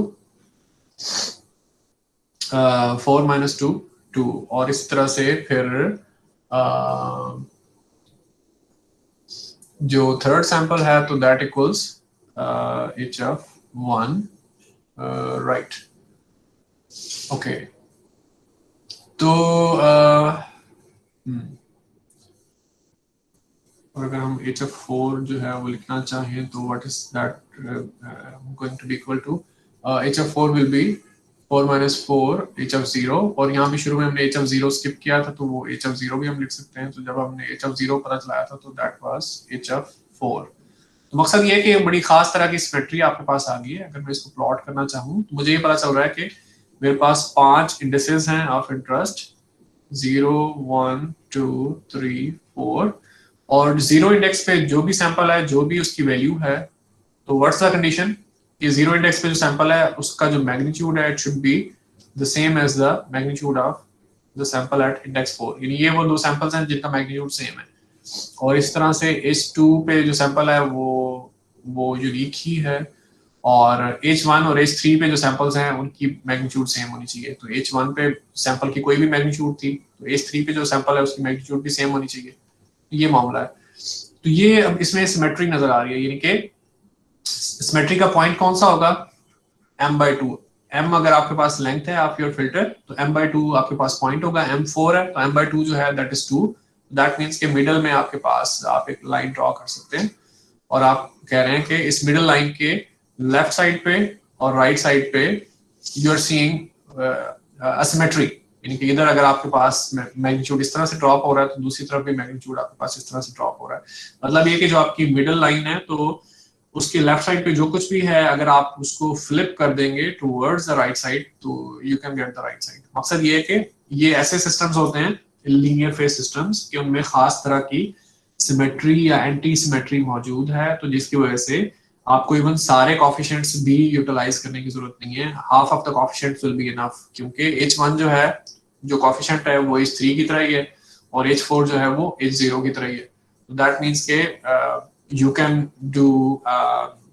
4 minus 2, 2। और इस तरह से फिर जो थर्ड सैंपल है, तो that equals h of 1, right, okay. तो और अगर हम h of 4 जो है वो लिखना चाहें, तो what is that going to be equal to h of 4 will be 4 minus 4 h of 0। और यहाँ भी शुरू में हमने h of 0 स्किप किया था, तो वो h of 0 भी हम लिख सकते हैं। तो जब हमने h of 0 पता चलाया था, तो दैट वाज h of 4। तो मकसद ये है कि बड़ी खास तरह की सिमेट्री आपके पास आ गई है। अगर मैं इसको प्लॉट करना चाहूँ, तो मुझे ये पता चल रहा है कि मेरे पास 5 इंडिसेस हैं ऑफ इंटरेस्ट, 0, 1, 2, 3, 4। और 0 इंडेक्स पे जो भी सैंपल है, जो भी उसकी वैल्यू है, तो व्हाट्स द कंडीशन? कि 0 इंडेक्स पे जो सैंपल है, उसका जो मैग्नीट्यूड है, it should be the same as the magnitude of the sample at index 4। यानी ये वो दो सैंपल्स हैं जिनका मैग्नीट्यूड सेम है। और इस तरह से H2 पे जो सैंपल है वो यूनिक ही है, और H1 और H3 पे जो सैंपल्स हैं उनकी मैग्नीट्यूड सेम होनी चाहिए। तो H1 पे सैंपल की कोई भी मैग्नीट्यूड थी, तो H3 पे जो सैंपल है उसकी मैग्नीट्यूड भी सेम होनी चाहिए। ये मामला है। तो ये अब इसमें सिमेट्री नजर आ रही है, यानी कि सिमेट्री का पॉइंट कौन सा होगा? m/2। m अगर आपके पास लेंथ है ऑफ योर फिल्टर, तो m/2 आपके पास पॉइंट होगा। m 4 है, तो m/2 जो है दैट इज 2। दैट मीन्स के मिडल में आपके पास आप एक लाइन ड्रॉ कर सकते हैं, और आप कह रहे हैं कि इस मिडल लाइन के लेफ्ट साइड पे और राइट साइड पे यू आर सीइंग असिमेट्री, यानी कि इधर अगर आपके पास मैग्नीट्यूड इस तरह से ड्रॉप हो रहा है, तो दूसरी तरफ भी मैग्नीट्यूड आपके पास इस तरह से ड्रॉप हो रहा है। मतलब ये कि जो आपकी मिडल लाइन है, तो उसके लेफ्ट साइड पे जो कुछ भी है अगर आप उसको फ्लिप कर देंगे टूवर्ड्स द राइट साइड तो you can get the right side. मकसद ये है कि ये ऐसे सिस्टम्स होते हैं लीनियर फेज सिस्टम्स कि उनमें खास तरह की सिमेट्री या एंटी सिमेट्री मौजूद है, तो जिसकी वजह से आपको इवन सारे कोफिशिएंट्स भी यूटिलाइज करने की जरूरत नहीं है, half of the coefficients will be enough, क्योंकि H1 जो है जो कोफिशिएंट है वो H3 की तरह ही है और H4 जो है वो H0 की तरह ही है। दैट मींस के you can do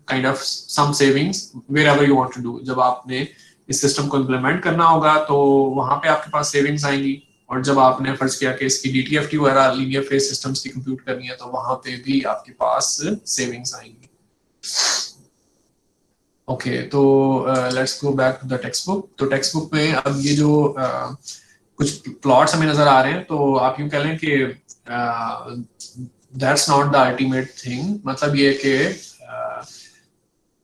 kind of some savings wherever you want to do। जब आपने इस सिस्टम को इम्प्लीमेंट करना होगा तो वहां पे आपके पास सेविंग्स आएंगी, और जब आपने फर्ज किया कि इसकी DTFT वगैरह लीनियर फेज सिस्टम्स की कंप्यूट करनी है तो वहां पे भी आपके पास सेविंग्स आएंगी। ओके, तो let's go back to the text book. तो टेक्स्ट बुक में अब ये जो कुछ प्लॉट्स हमें नजर आ रहे हैं, तो आप यूं कह लें कि that's not the ultimate thing. मतलब ये कि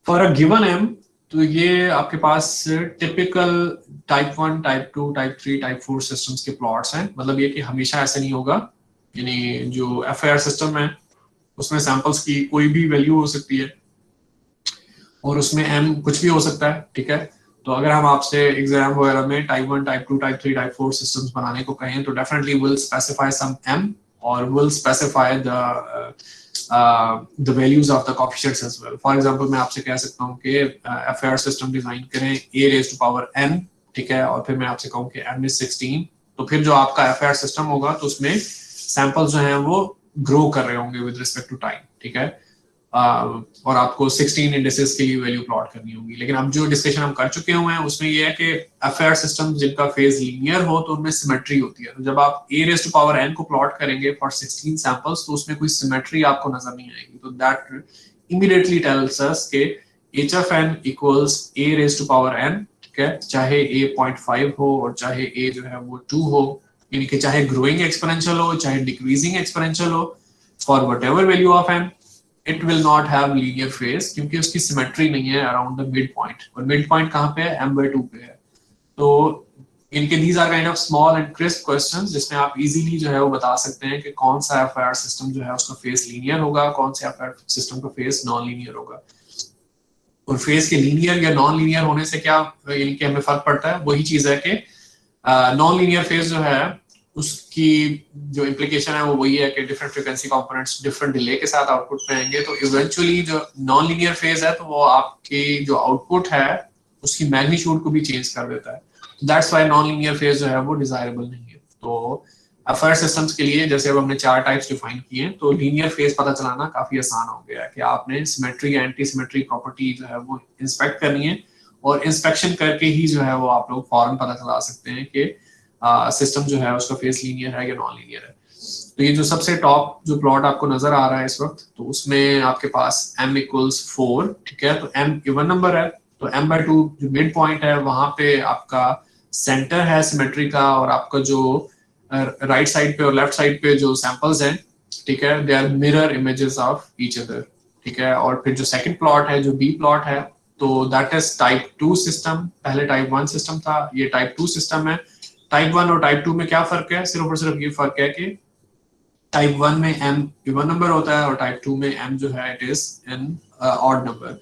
फॉर अ गिवन एम, तो ये आपके पास typical type 1, type 2, type 3, type 4 systems के प्लॉट्स हैं। मतलब ये कि हमेशा ऐसे नहीं होगा, यानी जो FIR सिस्टम है उसमें सैंपल्स की कोई भी वैल्यू हो सकती है और उसमें m कुछ भी हो सकता है, ठीक है। तो अगर हम आपसे एग्जाम वगैरह में type 1, type 2, type 3, type 4 systems बनाने को कहें तो definitely will specify some m और will specify the values of the coefficients as well। For example, मैं आपसे कह सकता हूँ कि FIR सिस्टम डिजाइन करें a raised to power n, ठीक है, और फिर मैं आपसे कहूँ कि m is 16, तो फिर जो आपका FIR सिस्टम होगा तो उसमें सैंपल्स जो हैं वो ग्रो कर रहे होंगे विद रिस्पेक्ट टू टाइम, ठीक है। और आपको 16 इंडिसेस की वैल्यू प्लॉट करनी होगी। लेकिन अब जो डिस्कशन हम कर चुके हुए हैं उसमें ये है कि FIR सिस्टम जिनका फेज लीनियर हो तो उनमें सिमेट्री होती है। तो जब आप a raised to power n को प्लॉट करेंगे फॉर 16 सैंपल्स तो उसमें कोई सिमेट्री आपको नजर नहीं आएगी। तो दैट इमीडिएटली टेल्स अस के h of n equals a raised to power n, ठीक है, चाहे a 0.5 हो और चाहे a जो है वो 2 हो, यानी कि चाहे ग्रोइंग एक्सपोनेंशियल हो चाहे डिक्रीजिंग एक्सपोनेंशियल हो, for whatever value of n it will not have linear phase क्योंकि उसकी सिमेट्री नहीं है अराउंड द मिड पॉइंट। और मिड पॉइंट कहाँ पे है? m/2 पे है। तो इनके these are kind of small and crisp questions जिसमें आप इजीली जो है वो बता सकते हैं कि कौन सा FIR सिस्टम जो है उसका फेस लीनियर होगा, कौन सा FIR सिस्टम का फेस नॉन लीनियर होगा। और फेस के लीनियर या नॉन लीनियर होने से क्या यानी कि हमें फर्क पड़ता है, वही चीज है कि नॉन लीनियर फेज जो है उसकी जो इम्प्लीकेशन है वो वही है कि different frequency components different delay के साथ आउटपुट में आएंगे, तो इवेंचुअली जो नॉन लीनियर फेज है तो वो आपकी जो आउटपुट है उसकी मैग्नीट्यूड को भी चेंज कर देता है। That's why non linear phase जो है वो डिजायरेबल नहीं है। तो FIR सिस्टम्स के लिए जैसे अब हमने 4 टाइप्स डिफाइन किए हैं, तो लीनियर फेज पता चलाना काफी आसान हो गया है कि आपने सिमेट्री या एंटी सिमेट्री प्रॉपर्टी जो है वो इंस्पेक्ट करनी है और इंस्पेक्शन करके ही जो है वो आप लोग फौरन पता चला सकते हैं कि सिस्टम जो है उसका फेस लीनियर है या नॉन लीनियर है। तो ये जो सबसे टॉप जो प्लॉट आपको नजर आ रहा है इस वक्त, तो उसमें आपके पास m इक्वल्स 4, ठीक है, तो m इवन नंबर है, तो m/2 जो मिड पॉइंट है वहां पे आपका सेंटर है सिमेट्री का, और आपका जो राइट साइड पे और लेफ्ट साइड पे जो सैंपल्स हैं, ठीक है, they are mirror images of each other, ठीक है। और फिर जो सेकंड प्लॉट है जो B प्लॉट है, तो दैट इज टाइप 2 सिस्टम। पहले टाइप 1 सिस्टम था, ये टाइप 2 सिस्टम है। टाइप 1 और टाइप 2 में क्या फर्क है? सिर्फ और सिर्फ ये फर्क है कि टाइप 1 में m इवन नंबर होता है और टाइप 2 में m जो है it is an odd number.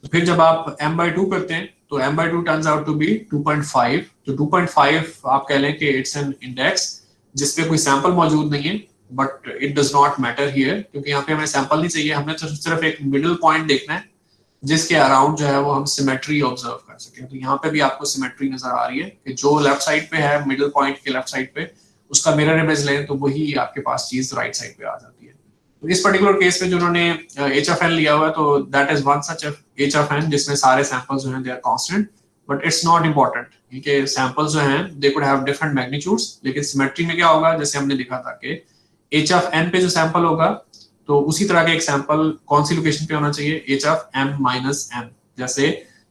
तो फिर जब आप m/2 करते हैं तो m/2 turns out to B 2.5। तो 2.5 आप कह लें कि इट्स एन इंडेक्स जिसपे कोई सैंपल मौजूद नहीं है, but it does not matter here क्योंकि यहाँ पे हमें सैंपल नहीं चाहिए, हमने तो सिर्फ एक मिडिल पॉइंट देखना है जिसके अराउंड जो है वो हम सिमेट्री ऑब्जर्व कर सके। तो यहाँ पे भी आपको सिमेट्री नजर आ रही है कि जो लेफ्ट साइड पे है मिडिल पॉइंट के लेफ्ट साइड पे उसका मिरर इमेज लें तो वही आपके पास चीज राइट साइड पे आ जाती है। तो इस पर्टिकुलर केस में जो उन्होंने h of n लिया हुआ है तो that is one such h of n जिसमें सारे सैंपल्स जो हैं they are constant, but it's not important क्योंकि सैंपल्स जो हैं they could have different magnitudes. लेकिन सिमेट्री में क्या होगा, जैसे हमने देखा था कि h of n पे जो सैंपल होगा तो उसी तरह का एक सैंपल कौन सी लोकेशन पे होना चाहिए, h of m minus m। जैसे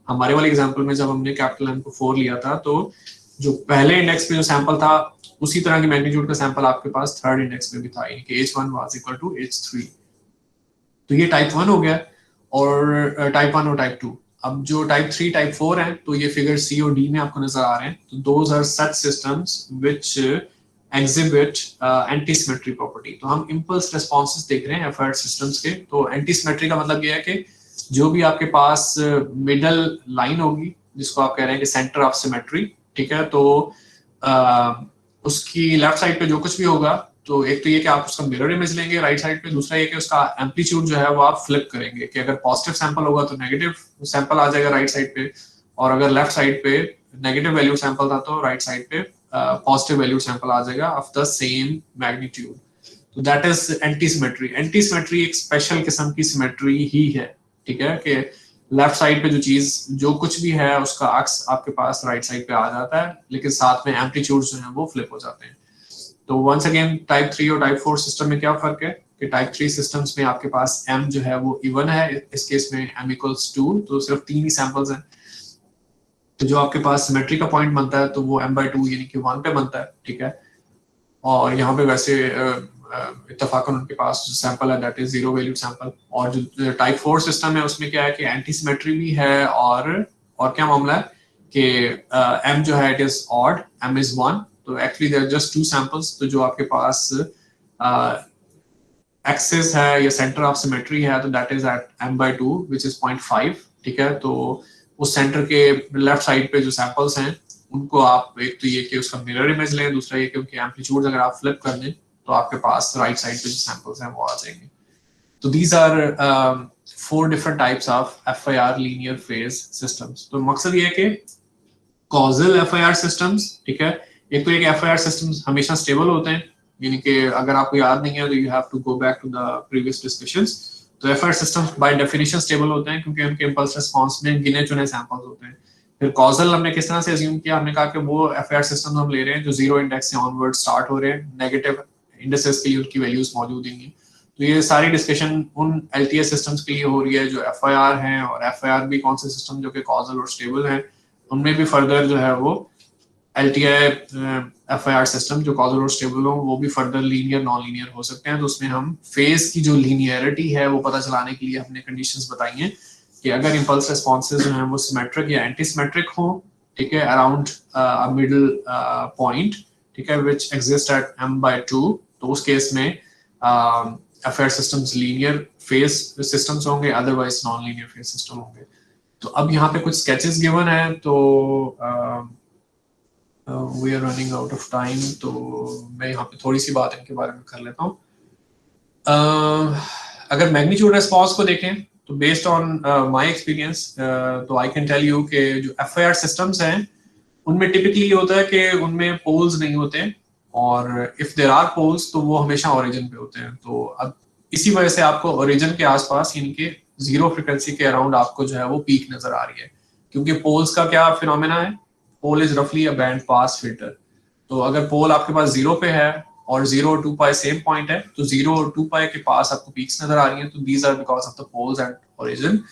हमारे वाले एग्जांपल में जब हमने कैपिटल M को 4 लिया था तो जो पहले इंडेक्स पे जो सैंपल था उसी तरह की मैग्नीट्यूड का सैंपल आपके पास थर्ड इंडेक्स में भी था, यानी कि h1 was equal to h3। तो ये टाइप 1 हो गया और टाइप 1 और टाइप 2। अब जो टाइप 3 टाइप 4 है तो ये फिगर C और D में आपको नजर आ रहे हैं। तो those are such systems which exhibit anti-symmetry property। तो हम impulse responses देख रहे हैं FIR systems के। तो anti-symmetry का मतलब ये है कि जो भी आपके पास मिडल लाइन होगी जिसको आप कह रहे हैं कि सेंटर ऑफ सिमेट्री, ठीक है, तो उसकी लेफ्ट साइड पे जो कुछ भी होगा, तो एक तो ये कि आप उसका मिरर इमेज लेंगे राइट साइड पे, दूसरा ये कि उसका एम्पलीट्यूड जो है वो आप फ्लिप करेंगे कि अगर पॉजिटिव सैंपल होगा तो नेगेटिव सैंपल आ जाएगा राइट साइड पे, और अगर लेफ्ट साइड पे नेगेटिव वैल्यू सैंपल था तो राइट साइड पे पॉजिटिव वैल्यू सैंपल आ जाएगा ऑफ द सेम मैग्नीट्यूड। तो that is anti symmetry. Anti symmetry एक स्पेशल किस्म की सिमेट्री ही है, ठीक है, कि लेफ्ट साइड पे जो चीज जो कुछ भी है उसका अक्स आपके पास राइट साइड पे आ जाता है, लेकिन साथ में एम्पलीट्यूड जो है वो फ्लिप हो जाते हैं। तो वंस अगेन टाइप 3 और टाइप 4 सिस्टम में क्या फर्क है कि टाइप 3 सिस्टम्स में आपके पास m जो है वो इवन है, इस केस में m इक्वल्स 2, तो सिर्फ 3 ही सैंपल्स हैं, तो जो आपके पास सिमेट्री का पॉइंट बनता है तो वो m/2 यानी कि 1 पे बनता है, ठीक है। और यहाँ पे वैसे इत्तफाकन उनके पास जो सैंपल है that is zero valued sample. और जो टाइप 4 सिस्टम है उसमें क्या है कि एंटी सिमेट्री भी है, और क्या मामला है कि m जो है it is odd, m is 1, तो एक्चुअली देयर जस्ट 2 सैंपल्स। तो जो आपके पास एक्सिस है या सेंटर ऑफ सिमेट्री है तो that is at m/2 which is 0.5, ठीक है। तो उस सेंटर के लेफ्ट साइड पे जो सैंपल्स हैं उनको आप, एक तो ये कि उसका मिरर इमेज लें, दूसरा ये कि उनके एम्पलीट्यूड अगर आप फ्लिप कर दें तो आपके पास राइट साइड पे जो सैंपल्स हैं वो आ जाएंगे। तो these are 4 different types of FIR linear phase systems. तो मकसद ये है कि कॉजल FIR सिस्टम्स, ठीक है, एक तो एक FIR सिस्टम्स हमेशा स्टेबल होते हैं, यानी कि अगर आपको याद नहीं है तो you have to go back to the previous discussions. तो FIR systems by definition stable होते हैं क्योंकि उनके इंपल्स रिस्पांस में गिने चुने सैंपल्स होते हैं। फिर कॉजल हमने किस तरह से अज्यूम किया, हमने कहा कि वो FIR सिस्टम हम ले रहे हैं जो जीरो इंडेक्स से ऑनवर्ड स्टार्ट हो रहे हैं, नेगेटिव इंडिसेस के लिए उनकी वैल्यूज मौजूद नहीं है। तो ये सारी डिस्कशन उन LTS सिस्टम्स के लिए हो रही है जो FIR हैं, और FIR भी कौन से सिस्टम जो कि कॉजल और स्टेबल हैं, उनमें भी फर्दर जो है वो LTI FIR सिस्टम जो कॉजल और स्टेबल हो वो भी फर्दर लीनियर नॉन लीनियर हो सकते हैं। तो उसमें हम फेज की जो लीनियरिटी है वो पता चलाने के लिए हमने कंडीशंस बताई हैं कि अगर इंपल्स रिस्पॉन्सेज जो हैं वो सिमेट्रिक या एंटी सिमेट्रिक हो, ठीक है, अराउंड अ मिडल पॉइंट, ठीक है, व्हिच एग्जिस्ट एट m/2, तो उस केस में FIR systems linear phase systems होंगे, otherwise non linear phase system होंगे। तो अब यहाँ पे कुछ स्केचेस गिवन है, तो we are running out of time, तो मैं यहाँ पे थोड़ी सी बात इनके बारे में कर लेता हूँ। अगर मैग्नीट्यूड रिस्पॉन्स को देखें तो बेस्ड ऑन माय एक्सपीरियंस तो आई कैन टेल यू कि जो FIR सिस्टम्स हैं उनमें टिपिकली ये होता है कि उनमें पोल्स नहीं होते, और इफ देयर आर पोल्स तो वो हमेशा ओरिजिन पे होते हैं। तो अब इसी वजह से आपको ओरिजिन के आसपास यानी कि जीरो फ्रीक्वेंसी के अराउंड आपको जो है वो पीक नजर आ रही है, क्योंकि पोल्स का क्या फिनोमेना है, पोल इज रफली अ बैंड पास फिल्टर। तो अगर पोल आपके पास 0 पे है और 0 और 2 पाई सेम पॉइंट है, तो 0 और 2 पाई के पास आपको पीक्स नजर आ रही हैं, तो these are because of the poles at origin.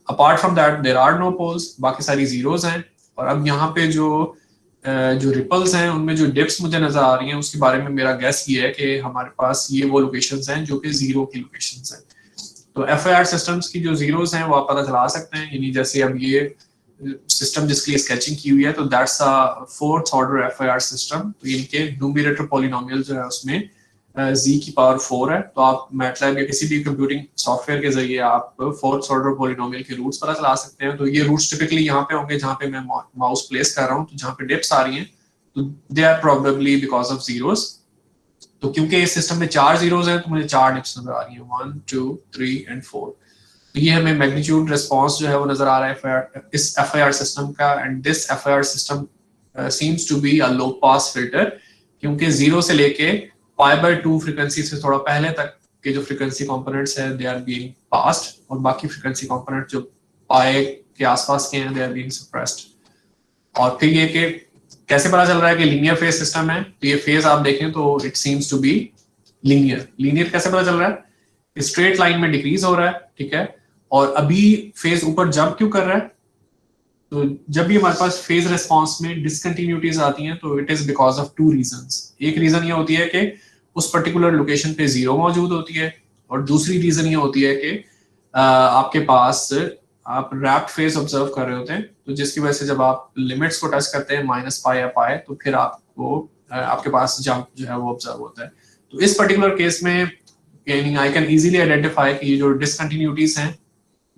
Apart from that there are no poles, बाकी सारी जीरोस हैं। और अब यहाँ पे जो रिपल्स हैं उनमें जो डिप्स मुझे नजर आ रही हैं उसके बारे में मेरा गेस ये है कि हमारे पास ये वो लोकेशंस हैं जो कि जीरो की लोकेशंस हैं। तो FIR सिस्टम्स की जो जीरोस हैं वो आप पता चला सकते हैं, यानी जैसे अब ये सिस्टम जिसके लिए स्केचिंग की हुई है तो that's a fourth order FIR system. तो इनके न्यूमरेटर पॉलिनोमियल जो है उसमें z की पावर 4 है, तो आप मैटलैब या किसी भी कंप्यूटिंग सॉफ्टवेयर के जरिए आप फोर्थ ऑर्डर पॉलिनोमियल के रूट्स पता चला सकते हैं। तो ये रूट्स टिपिकली यहाँ पे होंगे जहाँ पे मैं माउस प्लेस कर रहा हूँ, तो जहाँ पे डिप्स आ रही हैं तो they are probably because of zeros. तो क्योंकि इस सिस्टम में 4 जीरोस हैं तो मुझे 4 डिप्स नजर आ रही हैं, 1 2 3 एंड 4। तो ये हमें मैग्नीट्यूड रिस्पांस जो है वो नजर आ रहा है इस FIR सिस्टम का, and this FIR system seems to be a low pass filter, क्योंकि 0 से लेके π/2 फ्रीक्वेंसी से थोड़ा पहले तक के जो फ्रीक्वेंसी कंपोनेंट्स हैं दे आर बीइंग पास्ड, और बाकी फ्रीक्वेंसी कंपोनेंट जो पाई के आसपास के हैं दे आर बीइंग सप्रेस्ड। और फिर ये कि कैसे पता चल रहा है कि लीनियर फेज सिस्टम है, तो ये फेज आप देखें तो it seems to be linear कैसे पता चल रहा है, स्ट्रेट लाइन में डिक्रीज हो रहा है, ठीक है, और अभी फेज ऊपर जंप क्यों कर रहा है, तो जब भी हमारे पास फेज रिस्पांस में डिसकंटिन्यूटीज आती हैं तो it is because of 2 reasons. एक रीजन ये होती है कि उस पर्टिकुलर लोकेशन पे 0 मौजूद होती है, और दूसरी रीजन ये होती है कि आपके पास आप रैप्ड फेज ऑब्जर्व कर रहे होते हैं, तो जिसकी वजह से जब आप लिमिट्स को टच करते हैं -π या π, तो फिर आपको आपके पास जंप जो है वो ऑब्जर्व होता है। तो इस पर्टिकुलर केस में आई कैन इजीली आइडेंटिफाई कि ये जो डिसकंटिन्यूटीज हैं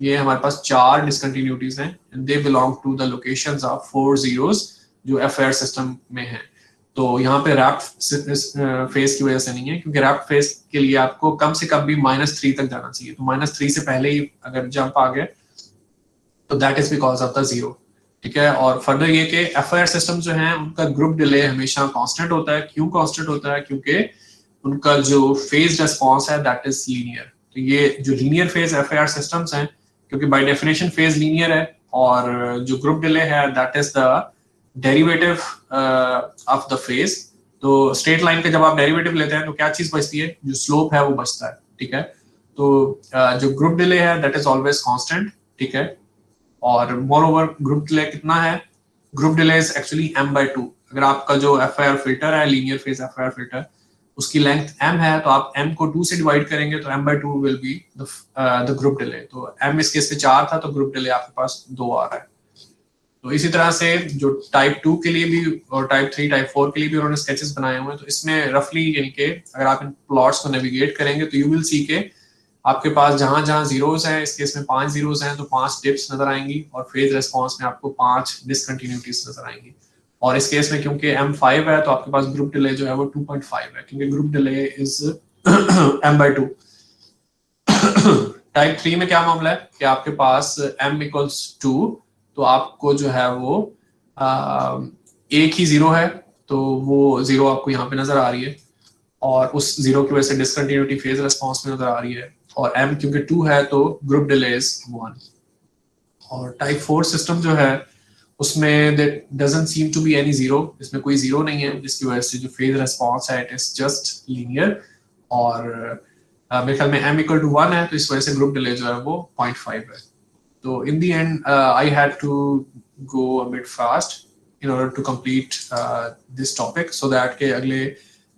ये हमारे पास 4 डिसकंटिन्यूटीज हैं and they belong to the locations of 4 zeros जो FAR सिस्टम में हैं। तो यहाँ पे रैप्ट फेज की वजह से नहीं है, क्योंकि रैप्ट फेज के लिए आपको कम से कम भी -3 तक जाना चाहिए। तो -3 से पहले ही अगर जंप आ गया तो that is because of the zero, ठीक है। और फर्दर ये कि FAR सिस्टम जो है उनका ग्रुप डिले हमेशा कांस्टेंट होता है। क्यों कांस्टेंट होता है? क्योंकि उनका जो फेज रिस्पॉन्स है दैट इज लीनियर। तो ये जो लीनियर फेज FAR सिस्टम्स हैं, क्योंकि बाय डेफिनेशन फेज लीनियर है, और जो ग्रुप डिले है that is the derivative of the phase. तो स्ट्रेट लाइन का जब आप डेरिवेटिव लेते हैं तो क्या चीज बचती है? जो स्लोप है वो बचता है, ठीक है। तो जो ग्रुप डिले है दैट इज ऑलवेज कांस्टेंट, ठीक है। और मोर ओवर ग्रुप डिले कितना है? Group delay is actually m/2। अगर आपका जो FAR फिल्टर है, लीनियर फेज FAR फिल्टर, उसकी लेंथ m है, तो आप m को 2 से डिवाइड करेंगे तो m/2 will be the group delay. तो m इस केस में 4 था, तो ग्रुप डिले आपके पास 2 आ रहा है। तो इसी तरह से जो टाइप 2 के लिए भी और टाइप 3, टाइप 4 के लिए भी उन्होंने स्केचेस बनाए हुए हैं। तो इसमें रफली यानी कि अगर आप इन प्लॉट्स को नेविगेट करेंगे तो यू विल सी के आपके पास जहां जहां जीरोस हैं, इस केस में 5 जीरोस हैं, तो 5 डिप्स नजर आएंगी, और फेज रिस्पांस में आपको 5 डिसकंटिन्यूटीज नजर आएंगी। और इस केस में क्योंकि m5 है तो आपके पास ग्रुप डिले जो है वो 2.5 है, क्योंकि group delay is m/2। Type 3 में क्या मामला है कि आपके पास m = 2, तो आपको जो है वो एक ही जीरो है, तो वो जीरो आपको यहाँ पे नजर आ रही है, और उस जीरो की वजह से डिसकंटिन्यूटी फेज रिस्पांस में नजर आ रही है। और m क्योंकि 2 है तो ग्रुप डिले इज 1। और टाइप 4 सिस्टम जो है उसमें doesn't seem to be any zero, इसमें कोई जीरो नहीं है, जिसकी वजह से जो फेज रिस्पांस है इट इज जस्ट लीनियर। और मेरे ख्याल में m = 1 है, तो इस वजह से ग्रुप डिले जो है वो 0.5 है। तो in the end I had to go a bit fast in order to complete this topic so that के अगले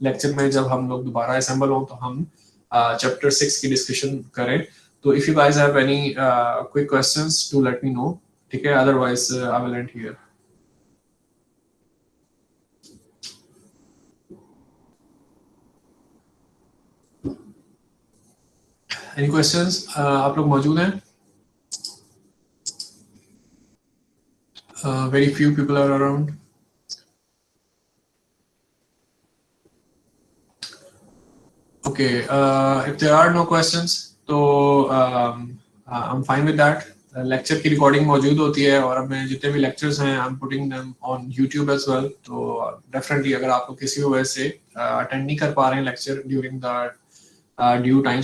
लेक्चर में जब हम लोग दोबारा असेंबल हों तो हम चैप्टर 6 की डिस्कशन करें। तो if you guys have any quick questions to let me know, ठीक है, otherwise I will end here. Any questions? आप लोग मौजूद हैं? Very few people are around. Okay, if there are no questions, तो I'm fine with that. Lecture की recording मौजूद होती है, और अब मैं जितने भी लेक्चर्स हैं I'm putting them on YouTube as well. तो डेफिनेटली अगर आपको किसी भी वजह से अटेंड नहीं कर पा रहे हैं lecture during the due time